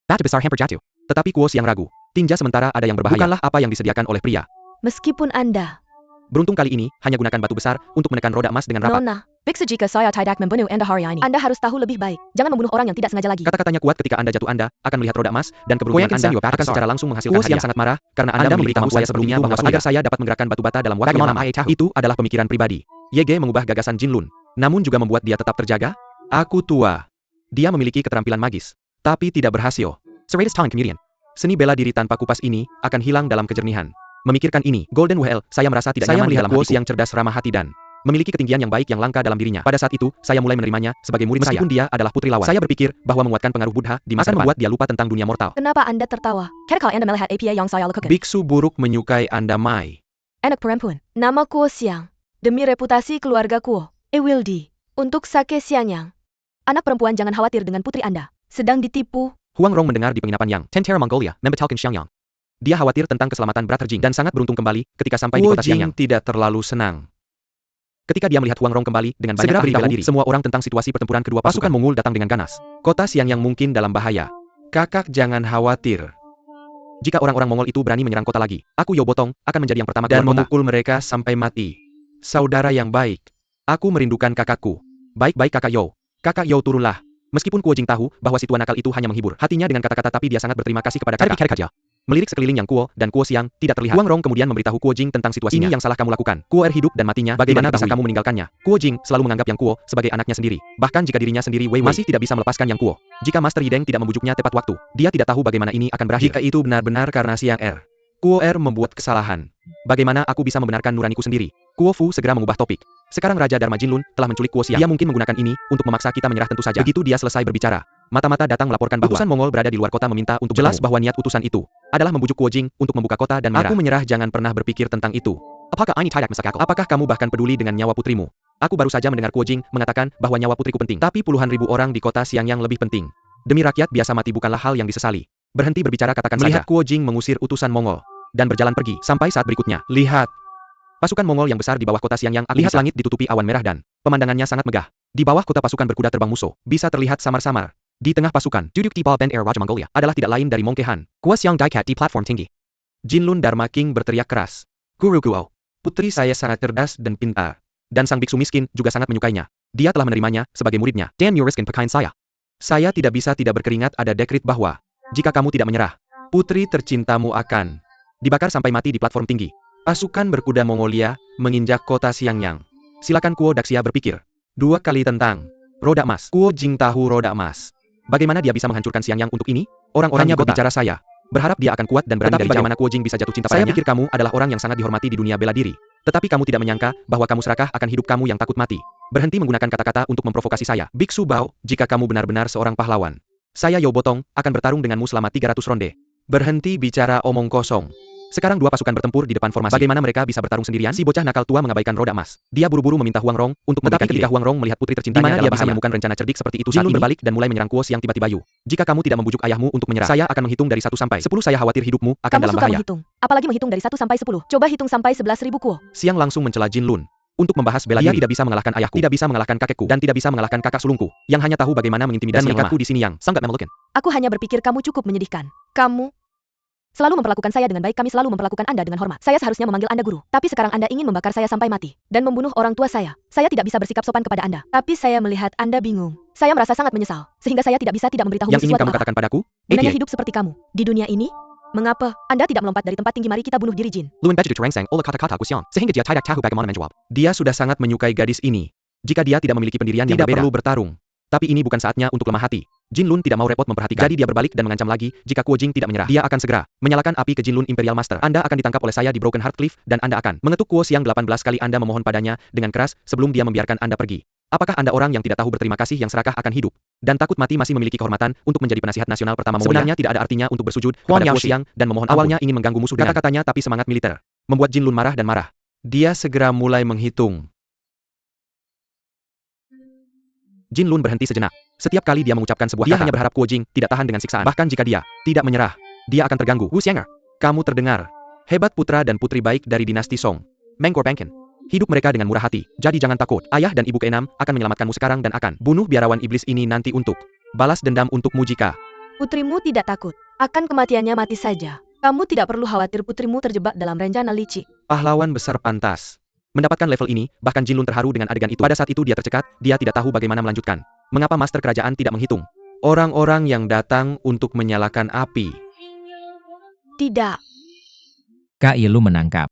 Batu besar hampir jatuh. Tetapi Kuo Xiang ragu. Tinja sementara ada yang berbahaya. Bukanlah apa yang disediakan oleh pria. Meskipun Anda beruntung kali ini, hanya gunakan batu besar untuk menekan roda emas dengan rapat. Nona, biksu, jika saya tidak membunuh Anda hari ini, Anda harus tahu lebih baik. Jangan membunuh orang yang tidak sengaja lagi. Kata-katanya kuat ketika Anda jatuh. Anda akan melihat roda emas dan keberuntungan Anda akan secara langsung menghasilkan hadiah. Kuo Xiang sangat marah karena Anda memberitahu saya sebelumnya bahwa agar saya dapat menggerakkan batu bata dalam waktu yang lama. Itu adalah pemikiran pribadi. Yege mengubah gagasan Jin Lun, namun juga membuat dia tetap terjaga. Aku tua. Dia memiliki keterampilan magis, tapi tidak berhasil. Seni bela diri tanpa kupas ini akan hilang dalam kejernihan. Memikirkan ini, Golden Well, saya merasa tidak nyaman dalam hatiku. Yang cerdas, ramah hati dan memiliki ketinggian yang baik yang langka dalam dirinya. Pada saat itu, saya mulai menerimanya sebagai murid meskipun dia adalah putri lawan. Saya berpikir bahwa menguatkan pengaruh Buddha di masa depan membuat dia lupa tentang dunia mortal. Kenapa Anda tertawa? Karena Anda melihat APA yang saya lakukan. Biksu buruk menyukai Anda, Mai. Anak perempuan, nama Kuo Xiang. Demi reputasi keluarga Kuo, Ewildi. Untuk Sake Xiangyang. Anak perempuan, jangan khawatir dengan putri Anda. Sedang ditipu. Huang Rong mendengar di penginapan Yang Tentera Mongolia, membatalkan Xiangyang. Dia khawatir tentang keselamatan Brother Jing dan sangat beruntung kembali ketika sampai di kota Xiangyang. Tidak terlalu senang ketika dia melihat Huang Rong kembali dengan banyak ahli bela diri. Semua orang tentang situasi pertempuran kedua pasukan Mongol datang dengan ganas. Kota Xiangyang mungkin dalam bahaya. Kakak jangan khawatir. Jika orang-orang Mongol itu berani menyerang kota lagi, aku Yo Botong akan menjadi yang pertama dan memukul mereka sampai mati. Saudara yang baik, aku merindukan kakakku. Baik-baik Kakak Yo. Kakak Yo, turunlah. Meskipun Kuo Jing tahu bahwa si tua nakal itu hanya menghibur hatinya dengan kata-kata, tapi dia sangat berterima kasih kepada kakak. Melirik sekeliling Yang Kuo dan Kuo Xiang tidak terlihat. Huang Rong kemudian memberitahu Kuo Jing tentang situasinya. Ini yang salah kamu lakukan. Kuo hidup dan matinya, bagaimana bisa kamu meninggalkannya? Kuo Jing selalu menganggap Yang Kuo sebagai anaknya sendiri. Bahkan jika dirinya sendiri Wei masih tidak bisa melepaskan Yang Kuo. Jika Master Yideng tidak membujuknya tepat waktu, dia tidak tahu bagaimana ini akan berakhir. Jika itu benar-benar karena Xiang Kuo membuat kesalahan. Bagaimana aku bisa membenarkan nuraniku sendiri? Kuo Fu segera mengubah topik. Sekarang Raja Dharma Jin Lun telah menculik Kuo Xiang. Dia mungkin menggunakan ini untuk memaksa kita menyerah, tentu saja. Begitu dia selesai berbicara, mata-mata datang melaporkan bahwa utusan Mongol berada di luar kota meminta untuk jelas bahwa niat utusan itu adalah membujuk Kuo Jing untuk membuka kota dan menyerah. Aku menyerah, jangan pernah berpikir tentang itu. Apakah kamu bahkan peduli dengan nyawa putrimu? Aku baru saja mendengar Kuo Jing mengatakan bahwa nyawa putriku penting, tapi puluhan ribu orang di kota Xiangyang lebih penting. Demi rakyat biasa mati bukanlah hal yang disesali. Berhenti berbicara, katakan saja. Melihat Kuo Jing mengusir utusan Mongol dan berjalan pergi sampai saat berikutnya. Lihat. Pasukan Mongol yang besar di bawah kota Xiangyang. Lihat langit ditutupi awan merah dan pemandangannya sangat megah. Di bawah kota pasukan berkuda terbang musuh bisa terlihat samar-samar. Di tengah pasukan, duduk di bawah band air Raja Mongolia adalah tidak lain dari Mongke Han. Kuo Xiang Daikat di platform tinggi. Jin Lun Dharma King berteriak keras. Guru Guo. Putri saya sangat cerdas dan pintar. Dan sang biksu miskin juga sangat menyukainya. Dia telah menerimanya sebagai muridnya. Damn, you risking pekain saya. Saya tidak bisa tidak berkeringat. Ada dekrit bahwa jika kamu tidak menyerah, putri tercintamu akan dibakar sampai mati di platform tinggi. Pasukan berkuda Mongolia menginjak kota Xiangyang. Silakan Kuo Daxia berpikir 2 kali tentang roda emas. Kuo Jing tahu roda emas. Bagaimana dia bisa menghancurkan Xiangyang untuk ini? Orang-orangnya berbicara saya. Berharap dia akan kuat dan berani. Tetapi bagaimana Kuo Jing bisa jatuh cinta padanya? Saya pikir kamu adalah orang yang sangat dihormati di dunia bela diri. Tetapi kamu tidak menyangka bahwa kamu serakah akan hidup kamu yang takut mati. Berhenti menggunakan kata-kata untuk memprovokasi saya. Biksu Bao, jika kamu benar-benar seorang pahlawan, saya Yo Botong akan bertarung denganmu selama 300 ronde. Berhenti bicara omong kosong. Sekarang 2 pasukan bertempur di depan formasi. Bagaimana mereka bisa bertarung sendirian? Si bocah nakal tua mengabaikan roda emas. Dia buru-buru meminta Huang Rong untuk memberikan ide. Ketika Huang Rong melihat putri tercintanya dia bisa menemukan rencana cerdik seperti itu, Jin Lun berbalik dan mulai menyerang Kuo Xiang tiba-tiba. Jika kamu tidak membujuk ayahmu untuk menyerah, saya akan menghitung dari 1 sampai 10. Saya khawatir hidupmu akan dalam bahaya. Kamu suka menghitung, apalagi menghitung dari 1 sampai 10. Coba hitung sampai 11.000 Kuo. Xiang langsung mencela Jin Lun untuk membahas bela diri. Dia tidak bisa mengalahkan ayahku, tidak bisa mengalahkan kakekku, dan tidak bisa mengalahkan kakak sulungku, yang hanya tahu bagaimana mengintimidasi dan mengikatku di sini yang sangat memelukan. Aku hanya berpikir kamu cukup menyedihkan. Kamu selalu memperlakukan saya dengan baik, kami selalu memperlakukan Anda dengan hormat. Saya seharusnya memanggil Anda guru. Tapi sekarang Anda ingin membakar saya sampai mati. Dan membunuh orang tua saya. Saya tidak bisa bersikap sopan kepada Anda. Tapi saya melihat Anda bingung. Saya merasa sangat menyesal. Sehingga saya tidak bisa tidak memberitahu Yang ingin sesuatu kamu katakan padaku? Gunanya hidup seperti kamu. Di dunia ini, mengapa Anda tidak melompat dari tempat tinggi? Mari kita bunuh diri Jin. Luan Baju Terengsang olah kata-kata aku Xiang. Sehingga dia tidak tahu bagaimana menjawab. Dia sudah sangat menyukai gadis ini. Jika dia tidak memiliki pendirian yang berbeda, perlu bertarung. Tapi ini bukan saatnya untuk lemah hati. Jin Lun tidak mau repot memperhatikan. Jadi dia berbalik dan mengancam lagi, jika Kuo Jing tidak menyerah, dia akan segera menyalakan api ke Jin Lun Imperial Master. Anda akan ditangkap oleh saya di Broken Heart Cliff, dan Anda akan mengetuk Kuo Xiang 18 kali. Anda memohon padanya dengan keras sebelum dia membiarkan Anda pergi. Apakah Anda orang yang tidak tahu berterima kasih, yang serakah akan hidup dan takut mati, masih memiliki kehormatan untuk menjadi penasihat nasional pertama Mongolia? Sebenarnya tidak ada artinya untuk bersujud kepada Kuo Xiang dan memohon awalnya ingin mengganggu musuh dengan kata-katanya, tapi semangat militer membuat Jin Lun marah dan marah. Dia segera mulai menghitung. Jin Lun berhenti sejenak. Setiap kali dia mengucapkan sebuah kata, dia hanya berharap Kuo Jing tidak tahan dengan siksaan. Bahkan jika dia tidak menyerah, dia akan terganggu. Wu Xianger, kamu terdengar hebat. Putra dan putri baik dari dinasti Song, Mengkor Bangken. Hidup mereka dengan murah hati. Jadi jangan takut. Ayah dan ibu keenam akan menyelamatkanmu sekarang dan akan bunuh biarawan iblis ini nanti untuk balas dendam untukmu. Jika Putrimu tidak takut akan kematiannya, mati saja. Kamu tidak perlu khawatir, putrimu terjebak dalam rencana licik. Pahlawan besar pantas mendapatkan level ini. Bahkan Jin Lun terharu dengan adegan itu. Pada saat itu dia tercekat. Dia tidak tahu bagaimana melanjutkan. Mengapa Master Kerajaan tidak menghitung orang-orang yang datang untuk menyalakan api? Tidak. Kak Ilu menangkap.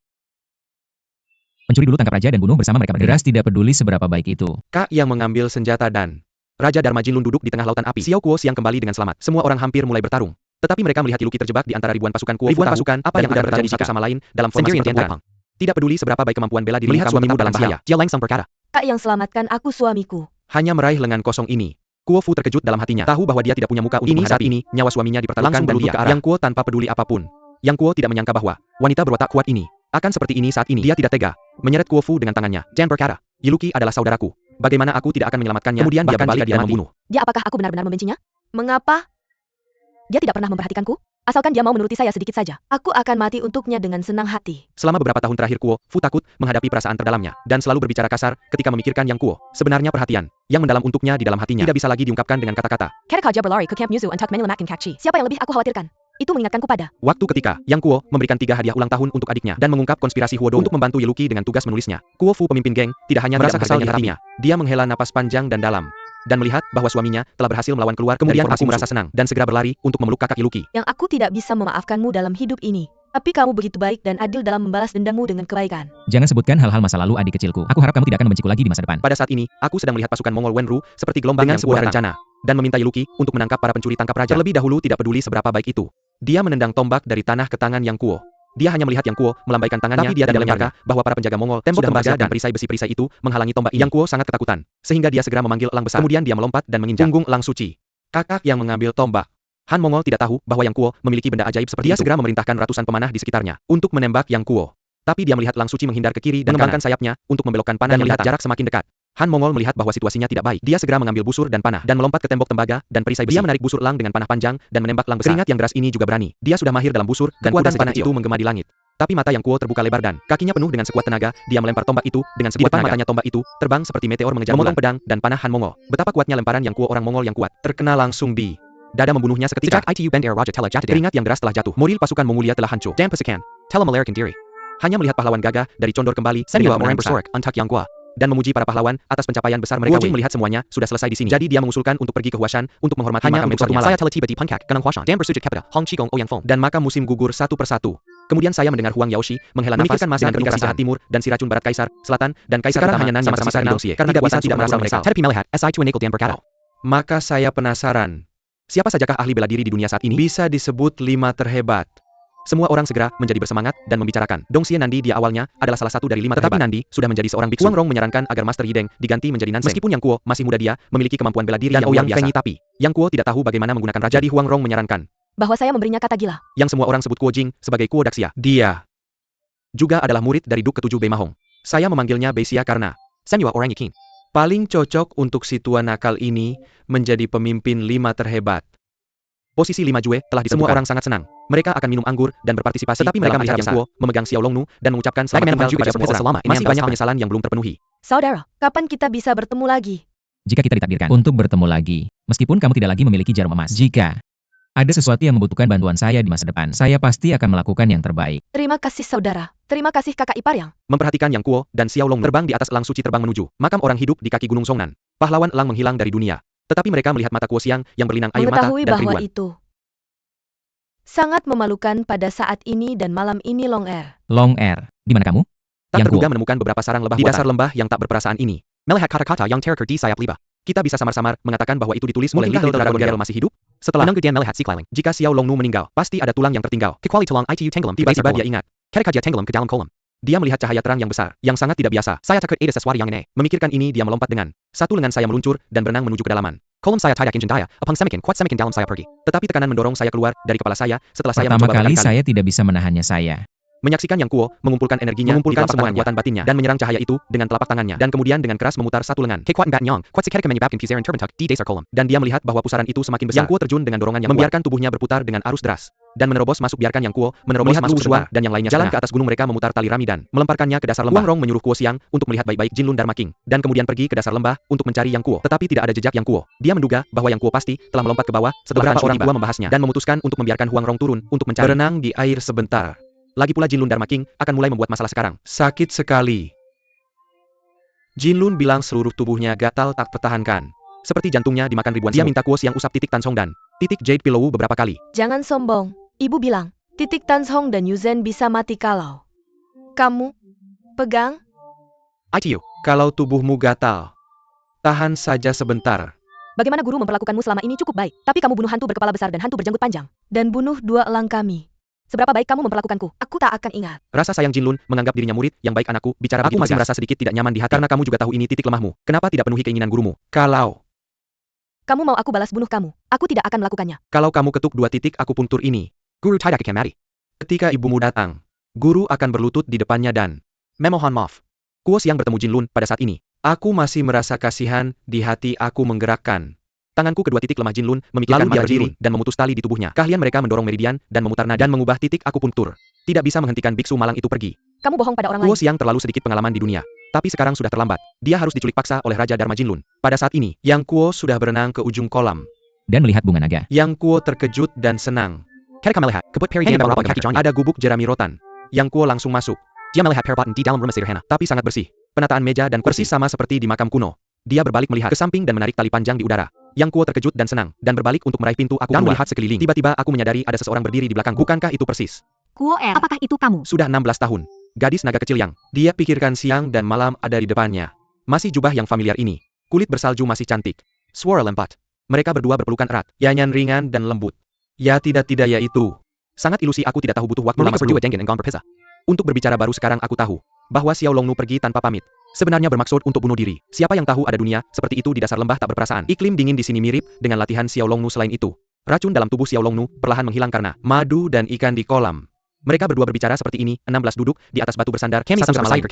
Mencuri dulu, tangkap raja dan bunuh bersama mereka. Deras tidak peduli seberapa baik itu. Kak yang mengambil senjata dan Raja Dharma Jin Lun duduk di tengah lautan api. Xiao Kuo Xiang kembali dengan selamat. Semua orang hampir mulai bertarung. Tetapi mereka melihat Yiluki terjebak di antara ribuan pasukan Kuo. Ribuan pasukan apa yang akan terjadi satu sama lain dalam formasi pertempuran. Tidak peduli seberapa baik kemampuan bela diri, melihat suamimu dalam bahaya. Jia Langsang berkata, Kak yang selamatkan aku, suamiku. hanya meraih lengan kosong ini. Kuo Fu terkejut dalam hatinya. Tahu bahwa dia tidak punya muka untuk menghadapi. Saat ini, nyawa suaminya dipertaruhkan dan dia ke arah Yang Kuo tanpa peduli apapun. Yang Kuo tidak menyangka bahwa wanita berotak kuat ini akan seperti ini saat ini. Dia tidak tega menyeret Kuo Fu dengan tangannya. Jan berkata, Yiluki adalah saudaraku. Bagaimana aku tidak akan menyelamatkannya? Kemudian dia berbalik dan membunuh. Dia, apakah aku benar-benar membencinya? Mengapa dia tidak pernah memperhatikanku? Asalkan dia mau menuruti saya sedikit saja, aku akan mati untuknya dengan senang hati. Selama beberapa tahun terakhir Kuo Fu takut menghadapi perasaan terdalamnya dan selalu berbicara kasar ketika memikirkan Yang Kuo. Sebenarnya perhatian yang mendalam untuknya di dalam hatinya tidak bisa lagi diungkapkan dengan kata-kata. Kerekaja berlari ke Camp Muzu untuk menyelamatkan Kakci. Siapa yang lebih aku khawatirkan? Itu mengingatkanku pada waktu ketika Yang Kuo memberikan 3 hadiah ulang tahun untuk adiknya dan mengungkap konspirasi Huodo untuk membantu Yiluki dengan tugas menulisnya. Kuo Fu pemimpin geng tidak hanya merasa kesal di hatinya. Dia menghela napas panjang dan dalam dan melihat bahwa suaminya telah berhasil melawan keluar. Kemudian aku merasa senang dan segera berlari untuk memeluk kakak Yiluki. Yang aku tidak bisa memaafkanmu dalam hidup ini. Tapi kamu begitu baik dan adil dalam membalas dendammu dengan kebaikan. Jangan sebutkan hal-hal masa lalu adik kecilku. Aku harap kamu tidak akan membenciku lagi di masa depan. Pada saat ini, aku sedang melihat pasukan Mongol Wenru seperti gelombang dengan sebuah rencana dan meminta Yiluki untuk menangkap para pencuri tangkap raja. Terlebih dahulu tidak peduli seberapa baik itu. Dia menendang tombak dari tanah ke tangan Yang Kuo. Dia hanya melihat Yang Kuo melambaikan tangannya, tapi dia tidak menyangka bahwa para penjaga Mongol, tembok tembaga dan perisai besi-perisai itu menghalangi tombak ini. Yang Kuo sangat ketakutan, sehingga dia segera memanggil elang besar. Kemudian dia melompat dan menginjak punggung elang suci. Kakak yang mengambil tombak. Han Mongol tidak tahu bahwa Yang Kuo memiliki benda ajaib seperti itu. Dia segera memerintahkan ratusan pemanah di sekitarnya untuk menembak Yang Kuo. Tapi dia melihat elang suci menghindar ke kiri dan mengembangkan sayapnya untuk membelokkan panah dan melihat jarak semakin dekat. Han Mongol melihat bahwa situasinya tidak baik. Dia segera mengambil busur dan panah dan melompat ke tembok tembaga dan perisai besi. Dia menarik busur elang dengan panah panjang dan menembak elang besar. Keringat yang deras ini juga berani. Dia sudah mahir dalam busur dan kekuatan panah itu menggema di langit. Tapi mata Yang Kuo terbuka lebar dan kakinya penuh dengan sekuat tenaga. Dia melempar tombak itu dengan sekuat tenaga. Matanya tombak itu terbang seperti meteor mengejar memotong pedang dan panah Han Mongol. Betapa kuatnya lemparan Yang Kuo orang Mongol yang kuat terkena langsung di dada, membunuhnya seketika. Keringat yang deras telah jatuh. Moral pasukan Mongolia telah hancur. Dan Pasikan, Telemalarikan diri. Hanya melihat pahlawan gagah dari Condor kembali dengan orang bersorak Antak Yang Gua dan memuji para pahlawan atas pencapaian besar mereka. Guo Jing melihat semuanya sudah selesai di sini. Jadi dia mengusulkan untuk pergi ke Huashan untuk menghormati makam untuk satu malam. Saya tiba di Pankak, Ganang Huashan, dan bersujud kepada Hong Qigong Ouyang Feng dan makam musim gugur satu persatu. Kemudian saya mendengar Huang Yaoshi menghela nafas dengan penuh kasihan timur dan si racun barat kaisar, selatan, dan kaisar ketahanan yang sama-sama dosie karena tidak bisa tidak merasa mereka. Maka saya penasaran. Siapa sajakah ahli bela diri di dunia saat ini? Bisa disebut 5 terhebat. Semua orang segera menjadi bersemangat dan membicarakan. Dongxie Nandi dia awalnya adalah salah satu dari 5 terhebat. Tetapi Nandi sudah menjadi seorang biksu. Huang Rong menyarankan agar Master Yideng diganti menjadi Nanseng. Meskipun Yang Kuo masih muda, dia memiliki kemampuan bela diri dan Ouyang Fengyi, tapi Yang Kuo tidak tahu bagaimana menggunakan racun. Jadi Huang Rong menyarankan Bahwa saya memberinya kata gila. yang semua orang sebut Kuo Jing sebagai Kuo Daxia. Dia juga adalah murid dari Duk ke-7 Bei Mahong. Saya memanggilnya Beisia karena Senua Orang Yakin paling cocok untuk si tua nakal ini menjadi pemimpin 5 terhebat. Posisi 5 Jue telah ditentukan. Semua orang sangat senang. Mereka akan minum anggur dan berpartisipasi. Tetapi mereka melihat Yang Kuo memegang Xiao Longnu dan mengucapkan selamat tinggal kepada semua orang. Masih banyak penyesalan yang belum terpenuhi. Saudara, kapan kita bisa bertemu lagi? Jika kita ditakdirkan untuk bertemu lagi, meskipun kamu tidak lagi memiliki jarum emas, jika ada sesuatu yang membutuhkan bantuan saya di masa depan, saya pasti akan melakukan yang terbaik. Terima kasih saudara. Terima kasih kakak ipar yang. Memperhatikan Yang Kuo dan Xiao Longnu terbang di atas elang suci terbang menuju makam orang hidup di kaki Gunung Songnan. Pahlawan elang menghilang dari dunia. Tetapi mereka melihat mata Kuo Xiang yang berlinang air mata Mengetahui dan bahwa kerinduan. itu sangat memalukan pada saat ini dan malam ini Long Air. Long Air, di mana kamu? Tak Yang terduga Kuo. menemukan beberapa sarang lebah di dasar lembah yang tak berperasaan ini. Melihat kata-kata yang terker di sayap libah. Kita bisa samar-samar mengatakan bahwa itu ditulis oleh Little Dragon Girl masih hidup. Setelah melihat si Klailing, jika Xiao Longnu meninggal, pasti ada tulang yang tertinggal. Tiba-tiba dia ingat. Tenggelam ke dalam kolam. Dia melihat cahaya terang yang besar, yang sangat tidak biasa. Saya takut ada sesuatu yang aneh. Memikirkan ini, dia melompat dengan satu lengan saya meluncur dan berenang menuju kedalaman. Kolom saya tidak injin daya, kuat semakin dalam saya pergi. Tetapi tekanan mendorong saya keluar dari kepala saya setelah saya Pertama mencoba kali berkali-kali. saya tidak bisa menahannya saya. Menyaksikan Yang Kuo mengumpulkan energinya, mengumpulkan semua kekuatan batinnya dan menyerang cahaya itu dengan telapak tangannya dan kemudian dengan keras memutar satu lengan. Dan dia melihat bahwa pusaran itu semakin besar. Yang Kuo terjun dengan dorongan yang membiarkan tubuhnya berputar dengan arus deras dan menerobos masuk. Biarkan Yang Kuo menerobos masuk Suar dan yang lainnya jalan ke atas gunung. Mereka memutar tali rami dan melemparkannya ke dasar lembah. Huang Rong menyuruh Kuo Xiang untuk melihat baik-baik Jinlun Dharma King dan kemudian pergi ke dasar lembah untuk mencari Yang Kuo. Tetapi tidak ada jejak Yang Kuo. Dia menduga bahwa Yang Kuo pasti telah melompat ke bawah setelah orang tua membahasnya dan memutuskan untuk membiarkan Huang Rong turun untuk mencari. Berenang di air sebentar. Lagi pula Jinlun Dharma King akan mulai membuat masalah sekarang. Sakit sekali. Jinlun bilang seluruh tubuhnya gatal tak tertahankan. Seperti jantungnya dimakan ribuan semut. Dia minta Kuo Xiang usap titik Tan Song dan titik Jade Pillow beberapa kali. Jangan sombong. Ibu bilang, titik Tan Hong dan Yuzen bisa mati kalau kamu pegang. ITU, kalau tubuhmu gatal, tahan saja sebentar. Bagaimana guru memperlakukanmu selama ini cukup baik, tapi kamu bunuh hantu berkepala besar dan hantu berjanggut panjang. Dan bunuh 2 elang kami. Seberapa baik kamu memperlakukanku, aku tak akan ingat. Rasa sayang Jinlun menganggap dirinya murid yang baik. Anakku, bicara begitu. Aku masih merasa sedikit tidak nyaman di hati karena kamu juga tahu ini titik lemahmu. Kenapa tidak penuhi keinginan gurumu? Kalau Kamu mau aku balas bunuh kamu, aku tidak akan melakukannya. kamu ketuk 2 titik akupuntur ini, Guru tidak akan mati. Ketika ibumu datang, guru akan berlutut di depannya dan memohon maaf. Kuo Xiang bertemu Jinlun pada saat ini. Aku masih merasa kasihan di hati. Aku menggerakkan tanganku ke 2 titik lemah Jinlun, memikirkan dia berdiri dan memutus tali di tubuhnya. Keahlian mereka mendorong meridian dan memutar nada dan mengubah titik akupuntur. Tidak bisa menghentikan biksu malang itu pergi. Kamu bohong pada orang Kuo lain. Xiang terlalu sedikit pengalaman di dunia. Tapi sekarang sudah terlambat. Dia harus diculik paksa oleh Raja Dharma Jinlun. Pada saat ini, Yang Kuo sudah berenang ke ujung kolam. Dan melihat bunga naga. Yang Kuo terkejut dan senang. Ada gubuk jerami rotan. Yang Kuo langsung masuk. Dia melihat di dalam rumah sederhana, tapi sangat bersih. Penataan meja dan kursi sama seperti di makam kuno. Dia berbalik melihat ke samping dan menarik tali panjang di udara. Yang Kuo terkejut dan senang, dan berbalik untuk meraih pintu. Aku melihat sekeliling. Tiba-tiba aku menyadari ada seseorang berdiri di belakang. Bukankah itu persis Kuo Er, apakah itu kamu? sudah 16 tahun. Gadis naga kecil yang dia pikirkan siang dan malam ada di depannya. Masih jubah yang familiar ini. Kulit bersalju masih cantik. Suara lembut. Mereka berdua berpelukan erat. Nyanyian ringan dan lembut. Ya tidak ya itu. Sangat ilusi. Aku tidak tahu butuh waktu lama sebelum. Untuk berbicara baru sekarang aku tahu bahwa Xiao Longnu pergi tanpa pamit. Sebenarnya bermaksud untuk bunuh diri. Siapa yang tahu ada dunia seperti itu di dasar lembah tak berperasaan. Iklim dingin di sini mirip dengan latihan Xiao Longnu. Selain itu, racun dalam tubuh Xiao Longnu perlahan menghilang karena madu dan ikan di kolam. Mereka berdua berbicara seperti ini, 16 duduk di atas batu bersandar satu sama lain.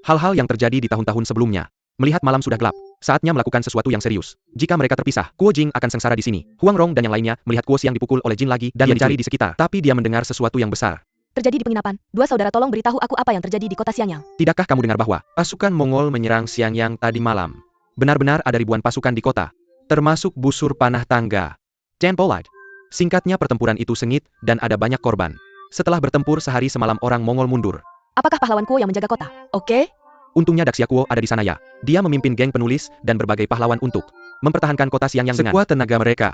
Hal-hal yang terjadi di tahun-tahun sebelumnya. Melihat malam sudah gelap, saatnya melakukan sesuatu yang serius. Jika mereka terpisah, Kuo Jing akan sengsara di sini. Huang Rong dan yang lainnya melihat Kuo Xiang dipukul oleh Jin lagi dan mencari di sekitar. Tapi dia mendengar sesuatu yang besar. Terjadi di penginapan. 2 saudara, tolong beritahu aku apa yang terjadi di kota Xiangyang. Tidakkah kamu dengar bahwa pasukan Mongol menyerang Xiangyang tadi malam? Benar-benar ada ribuan pasukan di kota, termasuk busur panah tangga. Dan Polite. Singkatnya pertempuran itu sengit dan ada banyak korban. Setelah bertempur sehari semalam orang Mongol mundur. Apakah pahlawan Kuo yang menjaga kota? Oke? Untungnya Daxia Kuo ada di sana ya. Dia memimpin geng penulis dan berbagai pahlawan untuk mempertahankan kota Siang yang sekuat tenaga mereka.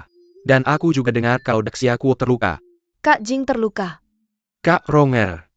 Dan aku juga dengar kalau Daxia Kuo terluka. Kak Jing terluka. Kak Ronger.